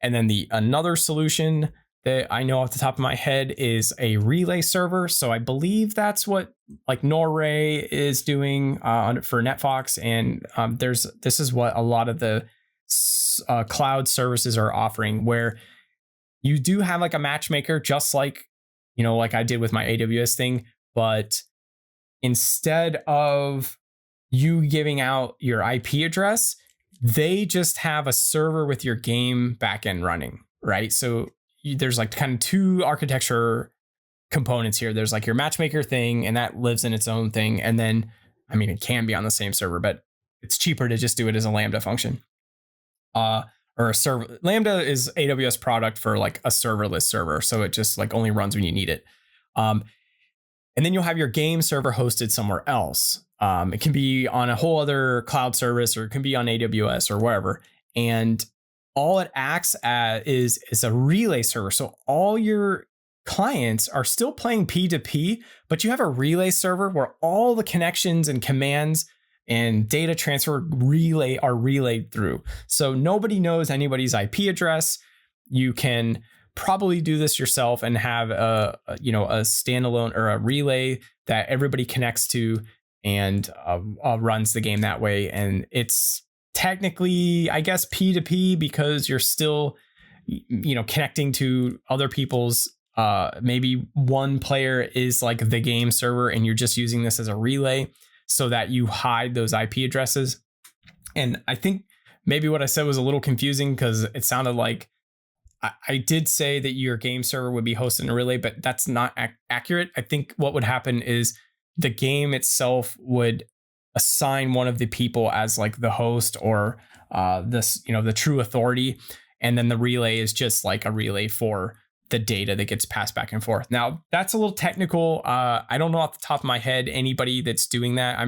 And then another solution that I know off the top of my head is a relay server. So I believe that's what like Norway is doing for NetFox, and this is what a lot of the cloud services are offering, where you do have like a matchmaker, just like like I did with my AWS thing, but instead of you giving out your IP address, they just have a server with your game backend running, right? So there's like kind of two architecture components here. There's like your matchmaker thing, and that lives in its own thing, and then it can be on the same server, but it's cheaper to just do it as a Lambda function. Or a server. Lambda is AWS product for like a serverless server, so it just like only runs when you need it. And then you'll have your game server hosted somewhere else. It can be on a whole other cloud service, or it can be on AWS or wherever. And all it acts as is a relay server. So all your clients are still playing P2P, but you have a relay server where all the connections and commands and data transfer are relayed through. So nobody knows anybody's IP address. You can probably do this yourself and have a standalone or a relay that everybody connects to, and runs the game that way. And it's technically, I guess, P2P, because you're still, connecting to other people's, maybe one player is like the game server, and you're just using this as a relay so that you hide those IP addresses. And I think maybe what I said was a little confusing, because it sounded like I did say that your game server would be hosted in a relay, but that's not accurate. I think what would happen is the game itself would assign one of the people as like the host, or the true authority. And then the relay is just like a relay for the data that gets passed back and forth. Now, that's a little technical. I don't know off the top of my head anybody that's doing that. I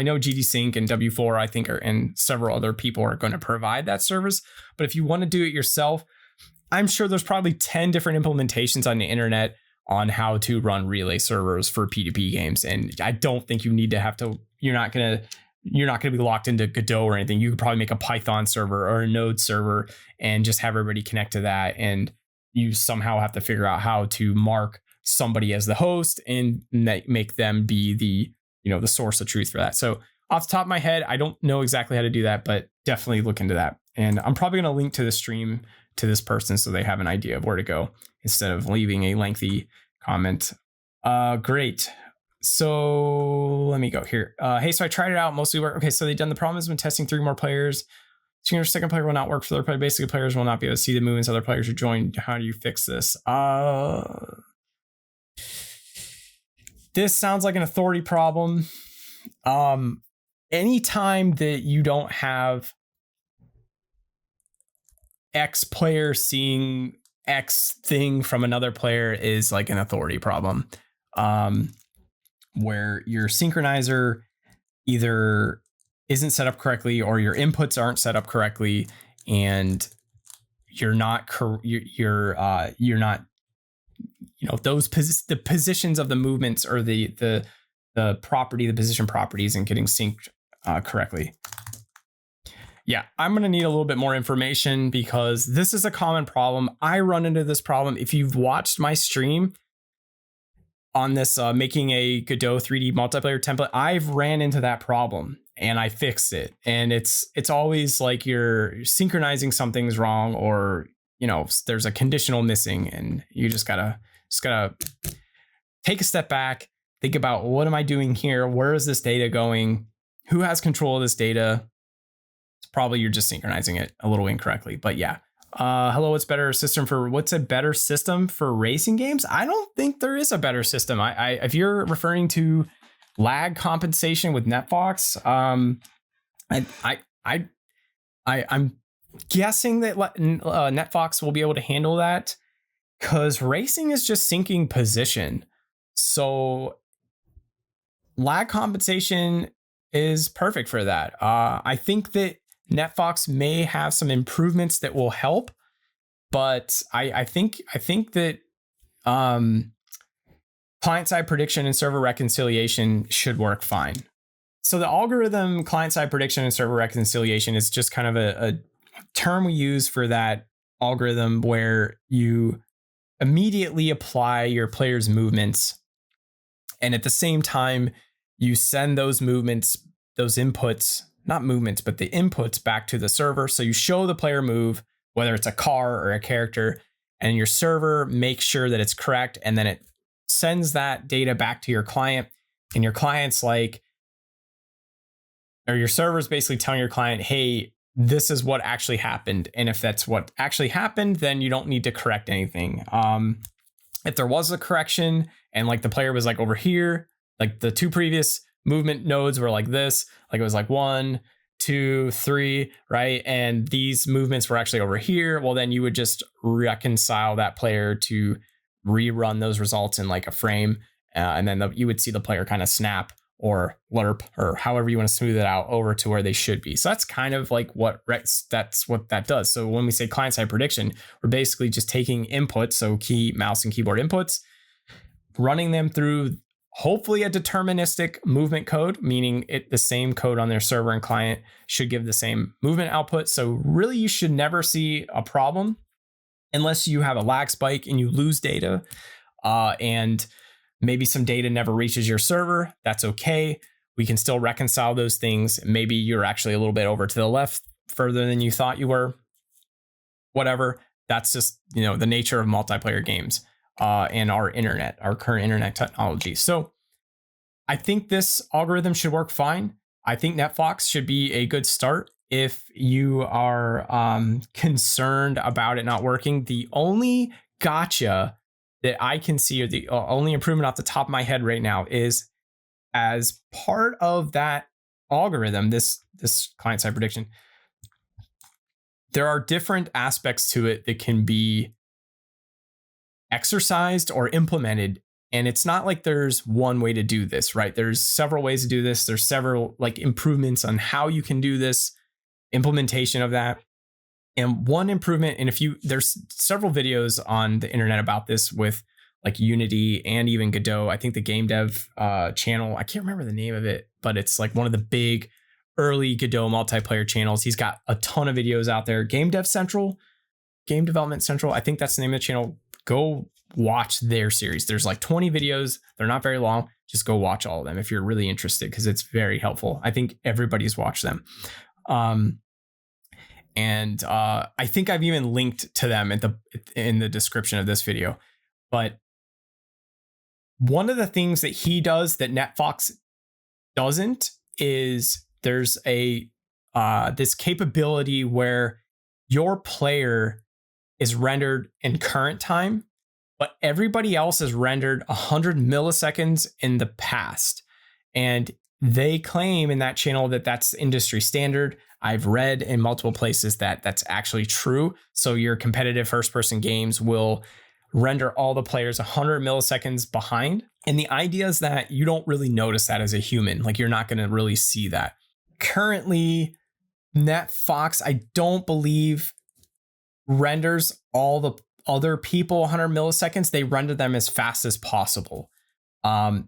know GD Sync and W4, I think, and several other people are going to provide that service. But if you want to do it yourself, I'm sure there's probably 10 different implementations on the internet on how to run relay servers for P2P games. And I don't think you need to have to, you're not going to be locked into Godot or anything. You could probably make a Python server or a Node server and just have everybody connect to that. And you somehow have to figure out how to mark somebody as the host and make them be the source of truth for that. So off the top of my head, I don't know exactly how to do that, but definitely look into that. And I'm probably going to link to the stream to this person so they have an idea of where to go instead of leaving a lengthy comment. Great. So let me go here. Hey, so I tried it out. Mostly work. Okay, so they've done the problem has been testing 3 more players. Your second player will not work for their player. Basically, players will not be able to see the movements other players are joined. How do you fix this? This sounds like an authority problem. Anytime that you don't have X player seeing X thing from another player is like an authority problem. Where your synchronizer either isn't set up correctly or your inputs aren't set up correctly and you're not the positions of the movements or the position properties and getting synced correctly. Yeah, I'm going to need a little bit more information because this is a common problem. I run into this problem. If you've watched my stream on this making a Godot 3D multiplayer template, I've ran into that problem and I fixed it. And it's always like you're synchronizing something's wrong or, there's a conditional missing and you just gotta take a step back, think about what am I doing here? Where is this data going? Who has control of this data? It's probably you're just synchronizing it a little incorrectly, but yeah. Hello, what's a better system for racing games? I don't think there is a better system. If you're referring to lag compensation with NetFox, I'm guessing that NetFox will be able to handle that because racing is just syncing position. So lag compensation is perfect for that. I think that NetFox may have some improvements that will help, but I think that client-side prediction and server reconciliation should work fine. So the algorithm client-side prediction and server reconciliation is just kind of a term we use for that algorithm where you immediately apply your player's movements, and at the same time you send those movements, those inputs, not movements, but the inputs back to the server. So you show the player move, whether it's a car or a character, and your server makes sure that it's correct. And then it sends that data back to your client. And your client's like, or your server's basically telling your client, hey, this is what actually happened. And if that's what actually happened, then you don't need to correct anything. If there was a correction and like the player was like over here, like the 2 previous movement nodes were like this, like it was like 1, 2, 3, right? And these movements were actually over here. Well, then you would just reconcile that player to rerun those results in like a frame. And then you would see the player kind of snap or lerp or however you want to smooth it out over to where they should be. So that's kind of like that's what that does. So when we say client-side prediction, we're basically just taking inputs, so mouse and keyboard inputs, running them through hopefully a deterministic movement code, meaning the same code on their server and client should give the same movement output. So really you should never see a problem unless you have a lag spike and you lose data and maybe some data never reaches your server. That's okay. We can still reconcile those things. Maybe you're actually a little bit over to the left further than you thought you were. Whatever. That's just, the nature of multiplayer games. And our current internet technology. So I think this algorithm should work fine. I think NetFox should be a good start if you are concerned about it not working. The only gotcha that I can see, or the only improvement off the top of my head right now, is as part of that algorithm, this client-side prediction, there are different aspects to it that can be exercised or implemented. And it's not like there's one way to do this, right? There's several ways to do this. There's several like improvements on how you can do this, implementation of that. And one improvement, and there's several videos on the internet about this with like Unity and even Godot. I think the game dev channel, I can't remember the name of it, but it's like one of the big early Godot multiplayer channels. He's got a ton of videos out there. Game Development Central. I think that's the name of the channel. Go watch their series. There's like 20 videos. They're not very long. Just go watch all of them if you're really interested, because it's very helpful. I think everybody's watched them. And I think I've even linked to them in the description of this video. But one of the things that he does that NetFox doesn't is there's this capability where your player is rendered in current time, but everybody else is rendered 100 milliseconds in the past. And they claim in that channel that that's industry standard. I've read in multiple places that that's actually true. So your competitive first-person games will render all the players 100 milliseconds behind. And the idea is that you don't really notice that as a human. Like, you're not going to really see that. Currently, NetFox, I don't believe, renders all the other people 100 milliseconds. They render them as fast as possible. And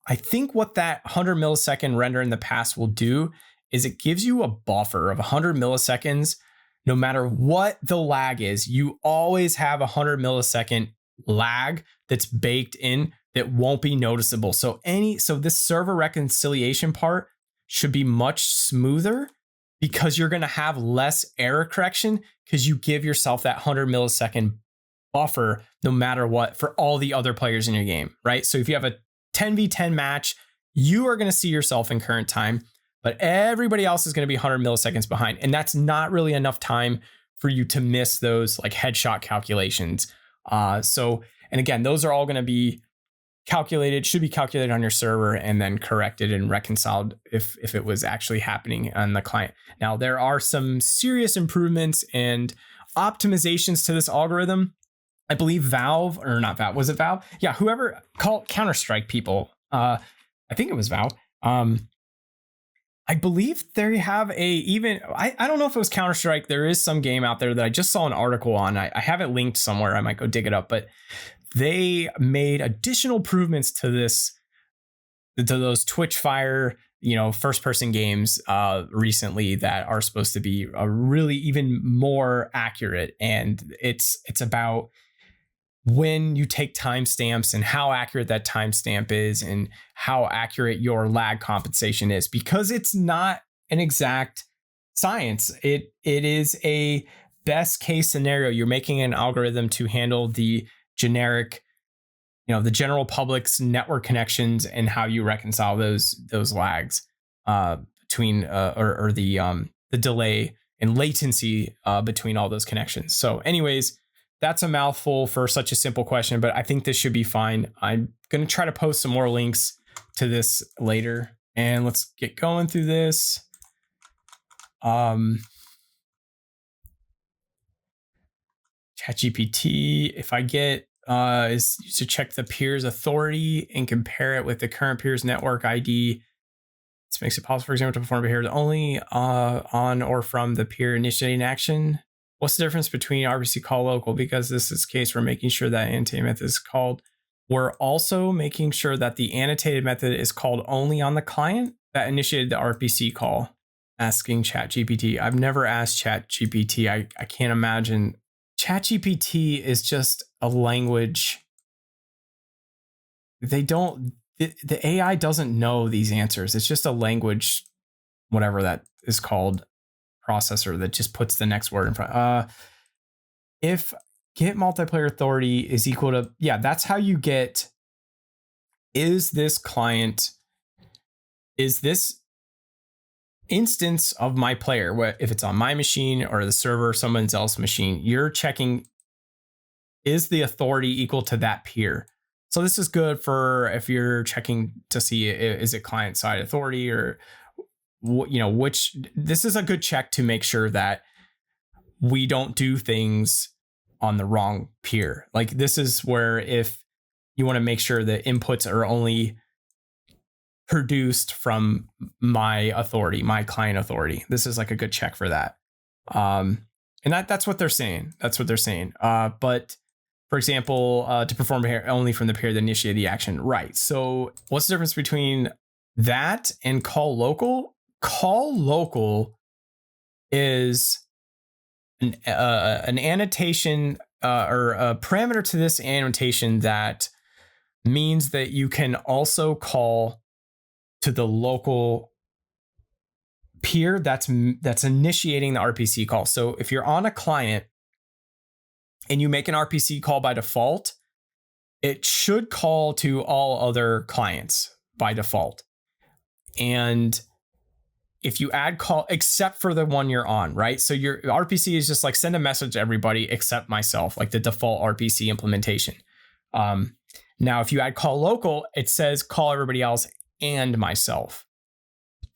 I think what that 100 millisecond render in the past will do is it gives you a buffer of 100 milliseconds. No matter what the lag is, you always have 100 millisecond lag that's baked in that won't be noticeable. So this server reconciliation part should be much smoother, because you're going to have less error correction because you give yourself that 100 millisecond buffer no matter what for all the other players in your game, right? So if you have a 10v10 match, you are going to see yourself in current time, but everybody else is going to be 100 milliseconds behind. And that's not really enough time for you to miss those like headshot calculations. And again, those are all going to be should be calculated on your server and then corrected and reconciled if it was actually happening on the client. Now, there are some serious improvements and optimizations to this algorithm. I believe Valve, or not Valve, was it Valve? Yeah, whoever called Counter-Strike people. I think it was Valve. I believe they have I don't know if it was Counter-Strike. There is some game out there that I just saw an article on. I have it linked somewhere. I might go dig it up, but they made additional improvements to those Twitch Fire, first person games recently that are supposed to be really even more accurate. And it's about when you take timestamps and how accurate that timestamp is and how accurate your lag compensation is, because it's not an exact science. It is a best case scenario. You're making an algorithm to handle the generic, the general public's network connections and how you reconcile those lags between or the delay and latency between all those connections. So anyways, that's a mouthful for such a simple question, but I think this should be fine. I'm going to try to post some more links to this later, and let's get going through this. ChatGPT, if I get is to check the peer's authority and compare it with the current peer's network ID. This makes it possible, for example, to perform behavior only on or from the peer initiating action. What's the difference between RPC call local? Because this is the case, we're making sure that annotated method is called. We're also making sure that the annotated method is called only on the client that initiated the RPC call. Asking ChatGPT. I've never asked ChatGPT. I can't imagine. ChatGPT is just a language. The AI doesn't know these answers. It's just a language, whatever that is called, processor that just puts the next word in front. If get multiplayer authority is equal to, that's how you get, is this instance of my player, if it's on my machine or the server or someone else's machine, you're checking, is the authority equal to that peer? So this is good for if you're checking to see, is it client side authority or, which, this is a good check to make sure that we don't do things on the wrong peer. Like this is where if you want to make sure that inputs are only produced from my authority, my client authority, this is like a good check for that. And that's what they're saying. That's what they're saying. But for example, to perform here only from the peer that initiated the action. Right. So what's the difference between that and call local? Call local is an annotation or a parameter to this annotation that means that you can also call to the local peer that's initiating the RPC call. So if you're on a client and you make an RPC call by default, it should call to all other clients by default. And if you add call, except for the one you're on, right? So your RPC is just like send a message to everybody except myself, like the default RPC implementation. Now, if you add call local, it says call everybody else and myself.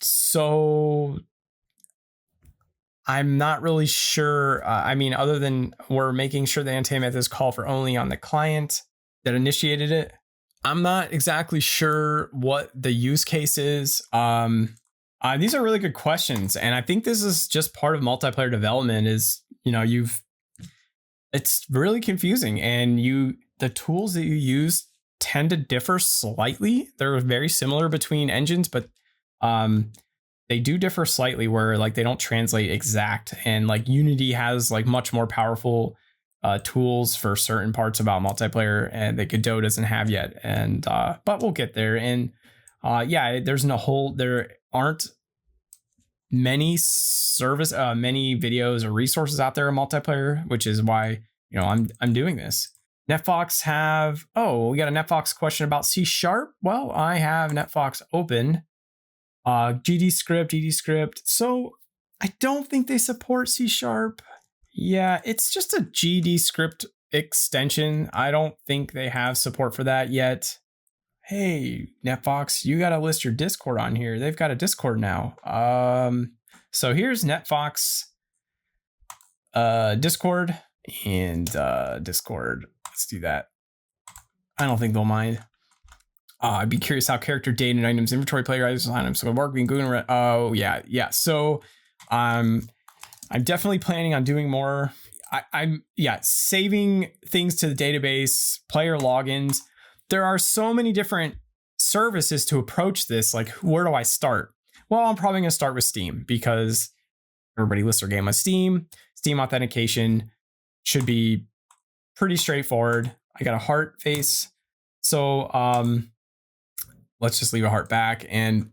So I'm not really sure. I mean, other than we're making sure the annotated is call for only on the client that initiated it. I'm not exactly sure what the use case is. These are really good questions. And I think this is just part of multiplayer development is, it's really confusing. And the tools that you use tend to differ slightly. They're very similar between engines, but they do differ slightly where like they don't translate exact. And like Unity has like much more powerful tools for certain parts about multiplayer and that Godot doesn't have yet. And but we'll get there. And there aren't many many videos or resources out there in multiplayer, which is why I'm doing this. NetFox we got a NetFox question about C#. Well, I have NetFox open. GD script. So I don't think they support C#. Yeah, it's just a GD script extension. I don't think they have support for that yet. Hey, NetFox, you got to list your Discord on here. They've got a Discord now. So here's NetFox Discord and Discord. Let's do that. I don't think they'll mind. I'd be curious how character data and items, inventory, player items, so working, Google. Oh yeah. So I'm definitely planning on doing more. I'm saving things to the database, player logins. There are so many different services to approach this. Like, where do I start? Well, I'm probably going to start with Steam because everybody lists their game on Steam. Steam authentication should be pretty straightforward. I got a heart face. So let's just leave a heart back. And,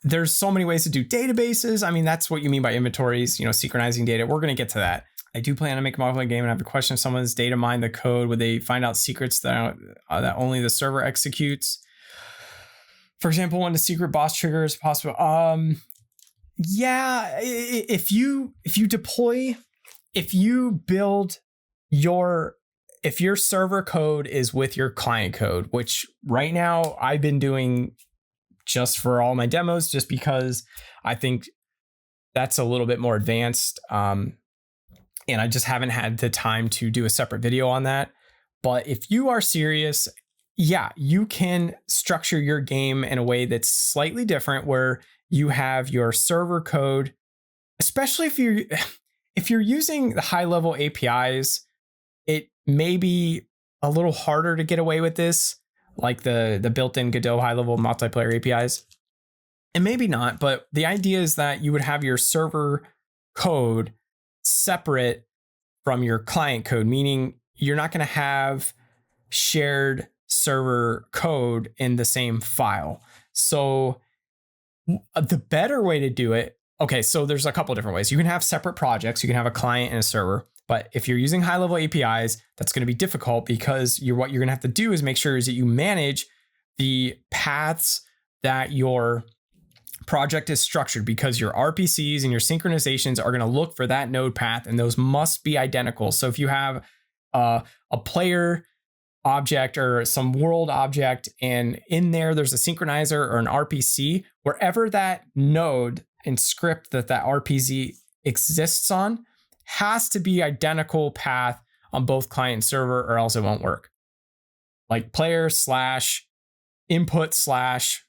there's so many ways to do databases. I mean, that's what you mean by inventories, synchronizing data. We're going to get to that. I do plan on making a multiplayer game and I have a question. If someone's data mined the code, would they find out secrets that only the server executes? For example, when the secret boss trigger is possible. If your server code is with your client code, which right now I've been doing just for all my demos, just because I think that's a little bit more advanced. And I just haven't had the time to do a separate video on that. But if you are serious, you can structure your game in a way that's slightly different where you have your server code, especially if you're using the high level APIs, it may be a little harder to get away with this, like the built-in Godot high level multiplayer APIs. And maybe not, but the idea is that you would have your server code separate from your client code, meaning you're not going to have shared server code in the same file. So the better way to do it, so there's a couple different ways. You can have separate projects. You can have a client and a server. But if you're using high level APIs, that's going to be difficult because what you're going to have to do is make sure is that you manage the paths that your project is structured, because your RPCs and your synchronizations are going to look for that node path and those must be identical. So if you have a player object or some world object and in there's a synchronizer or an RPC, wherever that node and script that RPC exists on, has to be identical path on both client and server, or else it won't work. Like player slash input slash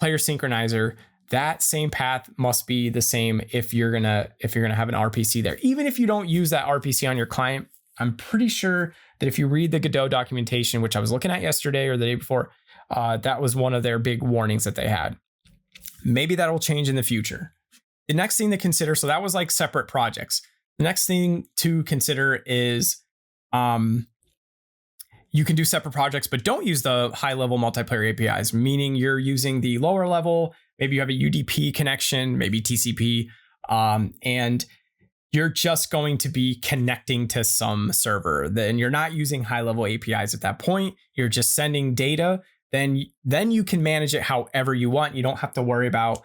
player synchronizer, that same path must be the same if you're gonna have an RPC there. Even if you don't use that RPC on your client, I'm pretty sure that if you read the Godot documentation, which I was looking at yesterday or the day before, that was one of their big warnings that they had. Maybe that'll change in the future. The next thing to consider, so that was like separate projects. The next thing to consider is you can do separate projects, but don't use the high level multiplayer APIs, meaning you're using the lower level. Maybe you have a UDP connection, maybe TCP, and you're just going to be connecting to some server. Then you're not using high level APIs at that point. You're just sending data. Then you can manage it however you want. You don't have to worry about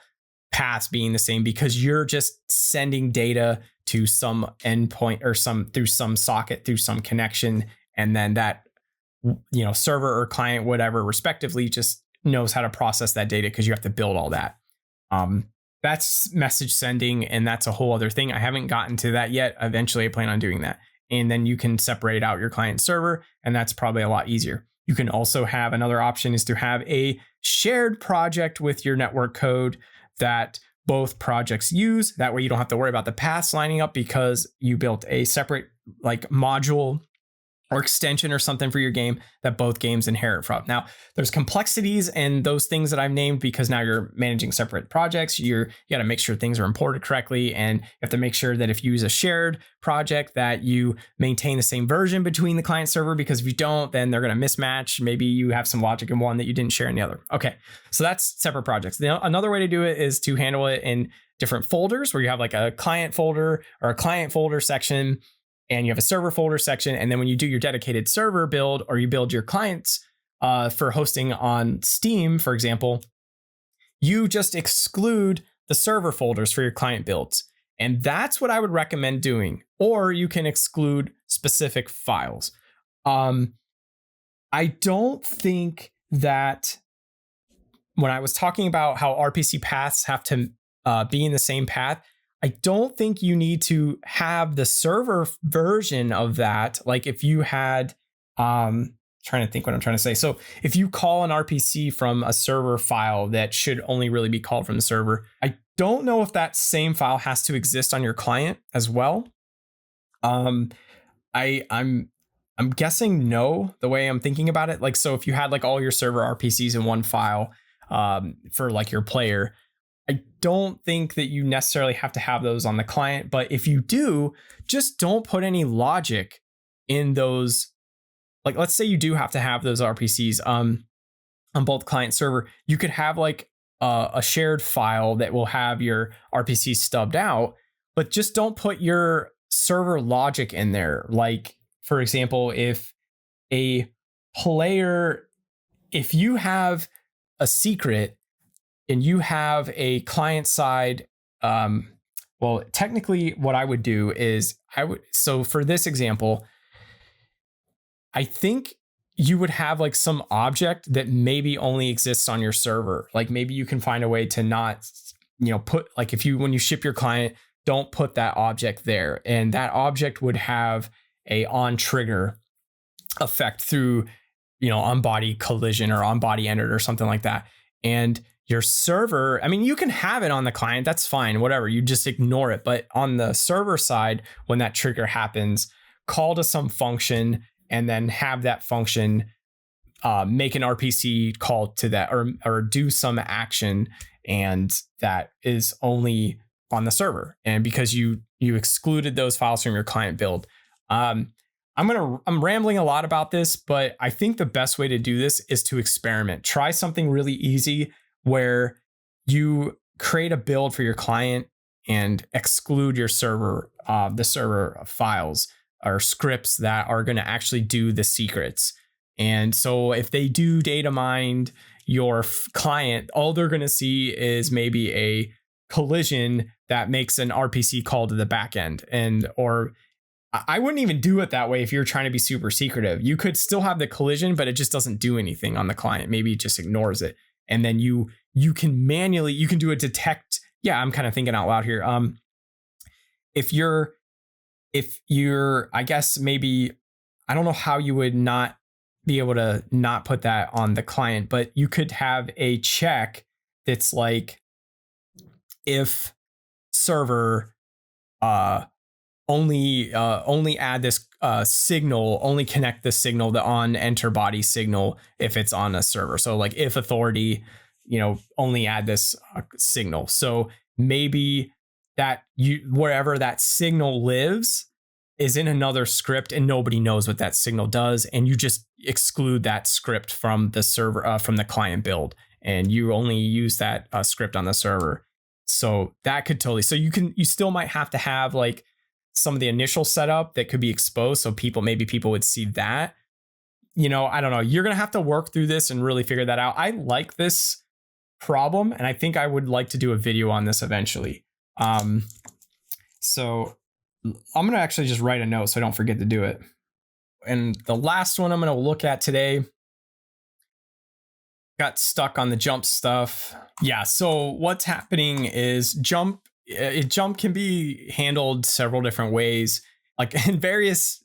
paths being the same because you're just sending data to some endpoint or through some socket, through some connection, and then that server or client, whatever, respectively, just knows how to process that data because you have to build all that. That's message sending, and that's a whole other thing. I haven't gotten to that yet. Eventually, I plan on doing that. And then you can separate out your client server, and that's probably a lot easier. You can also have another option is to have a shared project with your network code that both projects use. That way you don't have to worry about the paths lining up because you built a separate like module or extension or something for your game that both games inherit from. Now, there's complexities and those things that I've named because now you're managing separate projects. You got to make sure things are imported correctly, and you have to make sure that if you use a shared project that you maintain the same version between the client server, because if you don't, then they're going to mismatch. Maybe you have some logic in one that you didn't share in the other. Okay, so that's separate projects. Now, another way to do it is to handle it in different folders where you have like a client folder or a client folder section, and you have a server folder section. And then when you do your dedicated server build or you build your clients for hosting on Steam, for example, you just exclude the server folders for your client builds. And that's what I would recommend doing. Or you can exclude specific files. I don't think that when I was talking about how RPC paths have to be in the same path, I don't think you need to have the server version of that. Like if you had, trying to think what I'm trying to say. So if you call an RPC from a server file that should only really be called from the server, I don't know if that same file has to exist on your client as well. I'm guessing no, the way I'm thinking about it. Like, so if you had like all your server RPCs in one file for like your player, I don't think that you necessarily have to have those on the client, but if you do, just don't put any logic in those. Like, let's say you do have to have those RPCs on both client server. You could have like a shared file that will have your RPC stubbed out, but just don't put your server logic in there. Like, for example, if you have a secret and you have a client side, well, technically what I would do is so for this example, I think you would have like some object that maybe only exists on your server. Like maybe you can find a way to not, put like when you ship your client, don't put that object there. And that object would have a on trigger effect through, on body collision or on body entered or something like that. And your server, you can have it on the client, that's fine, whatever, you just ignore it. But on the server side, when that trigger happens, call to some function and then have that function make an RPC call to that or do some action, and that is only on the server. And because you excluded those files from your client build. I'm rambling a lot about this, but I think the best way to do this is to experiment. Try something really easy where you create a build for your client and exclude your server, the server files or scripts that are going to actually do the secrets. And so if they do data mine your client, all they're going to see is maybe a collision that makes an RPC call to the backend. Or I wouldn't even do it that way if you're trying to be super secretive. You could still have the collision, but it just doesn't do anything on the client. Maybe it just ignores it. And then you can do a detect. Yeah, I'm kind of thinking out loud here. If you're if you're, I guess maybe, I don't know how you would not be able to not put that on the client, but you could have a check that's like, if server only add this signal, only connect the signal, the on enter body signal if it's on a server. So like if authority, only add this signal. So maybe that wherever that signal lives is in another script and nobody knows what that signal does, and you just exclude that script from the server, from the client build, and you only use that script on the server. So that could totally, so you still might have to have like some of the initial setup that could be exposed, so maybe people would see that. I don't know. You're gonna have to work through this and really figure that out. I like this problem, and I think I would like to do a video on this eventually. So I'm gonna actually just write a note so I don't forget to do it. And the last one I'm gonna look at today, got stuck on the jump stuff. Yeah, so what's happening is jump can be handled several different ways, like in various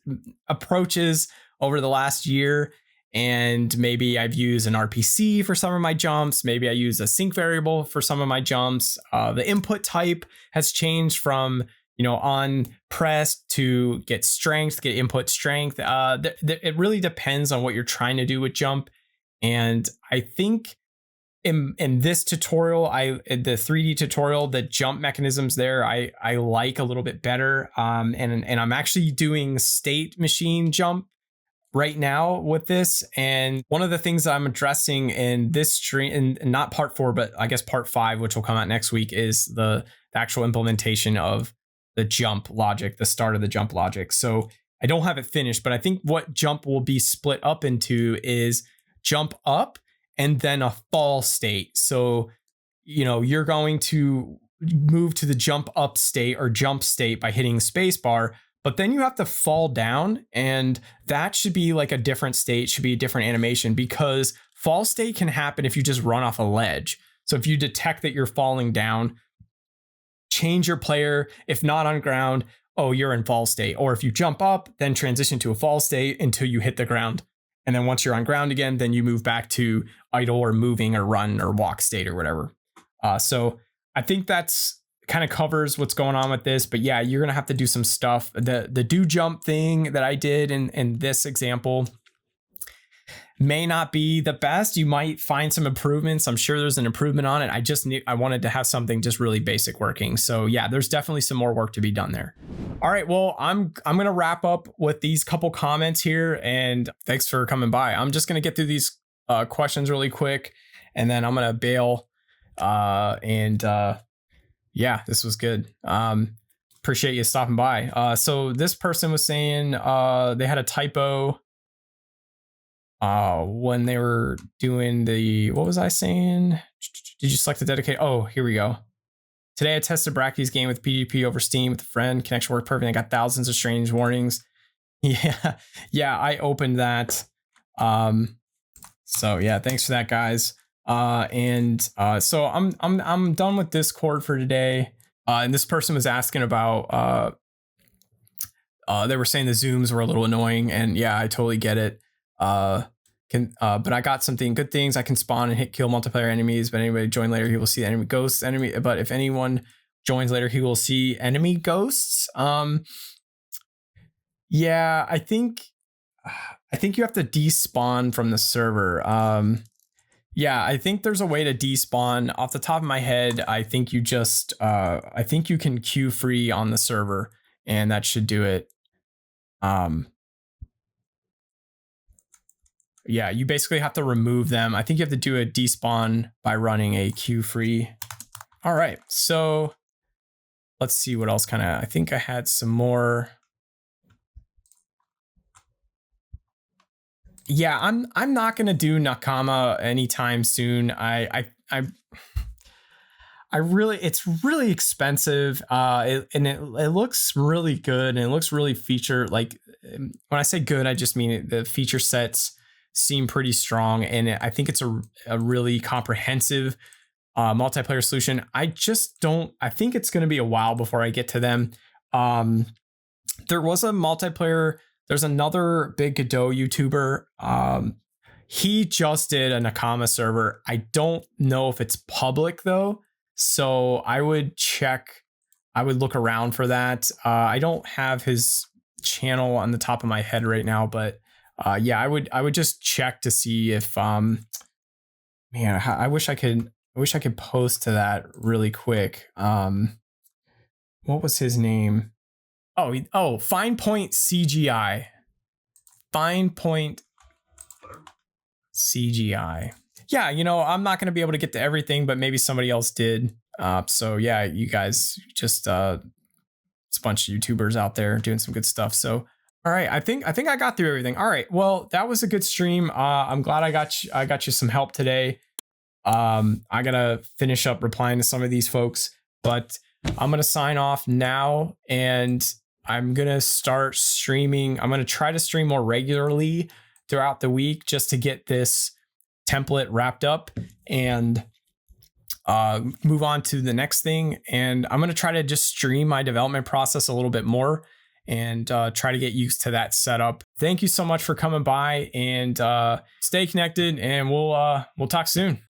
approaches over the last year. And maybe I've used an RPC for some of my jumps. Maybe I use a sync variable for some of my jumps. The input type has changed from, on press to get strength, get input strength. It really depends on what you're trying to do with jump. And I think in this tutorial, the 3D tutorial, the jump mechanisms there, I like a little bit better. And I'm actually doing state machine jump right now with this. And one of the things that I'm addressing in this stream, and not part 4, but I guess part 5, which will come out next week, is the actual implementation of the jump logic, the start of the jump logic. So I don't have it finished, but I think what jump will be split up into is jump up and then a fall state. So, you're going to move to the jump up state or jump state by hitting spacebar, but then you have to fall down, and that should be like a different state, should be a different animation, because fall state can happen if you just run off a ledge. So if you detect that you're falling down, change your player. If not on ground, oh, you're in fall state. Or if you jump up, then transition to a fall state until you hit the ground. And then once you're on ground again, then you move back to idle or moving or run or walk state or whatever. So I think that's kind of covers what's going on with this. But yeah, you're going to have to do some stuff. The do jump thing that I did in this example may not be the best. You might find some improvements. I'm sure there's an improvement on it. I wanted to have something just really basic working. So yeah, there's definitely some more work to be done there. All right, well, I'm going to wrap up with these couple comments here, and thanks for coming by. I'm just going to get through these questions really quick, and then I'm going to bail. Yeah, this was good. Appreciate you stopping by. So this person was saying they had a typo when they were doing what was I saying? Did you select the dedicated? Oh, here we go. Today I tested Bracky's game with PvP over Steam with a friend. Connection worked perfect. I got thousands of strange warnings. Yeah, I opened that. So yeah, thanks for that, guys. So I'm done with Discord for today. And this person was asking about they were saying the zooms were a little annoying, and yeah, I totally get it. But I got good things. I can spawn and hit kill multiplayer enemies, but anybody join later, he will see enemy ghosts but if anyone joins later, he will see enemy ghosts. Yeah, I think you have to despawn from the server. Yeah, I think there's a way to despawn. Off the top of my head, I think you just I think you can queue free on the server, and that should do it. Yeah, you basically have to remove them. I think you have to do a despawn by running a queue free. All right, so let's see what else I think I had some more. Yeah, I'm not gonna do Nakama anytime soon. It's really expensive. It looks really good, and it looks really when I say good, I just mean the feature sets seem pretty strong, and I think it's a really comprehensive multiplayer solution. I think it's going to be a while before I get to them. there was a multiplayer. There's another big Godot YouTuber. He just did a Nakama server. I don't know if it's public though, so I would check. I would look around for that. I don't have his channel on the top of my head right now, but yeah, I would just check to see if man, I wish I could post to that really quick. What was his name? Oh, Fine Point CGI. Fine Point CGI. Yeah, you know, I'm not going to be able to get to everything, but maybe somebody else did. So yeah, you guys just it's a bunch of YouTubers out there doing some good stuff. So all right, I think I got through everything. All right, well, that was a good stream. I'm glad I got you some help today. I gotta finish up replying to some of these folks, but I'm gonna sign off now, and I'm gonna start streaming. I'm gonna try to stream more regularly throughout the week just to get this template wrapped up and move on to the next thing. And I'm gonna try to just stream my development process a little bit more and try to get used to that setup. Thank you so much for coming by, and stay connected, and we'll talk soon.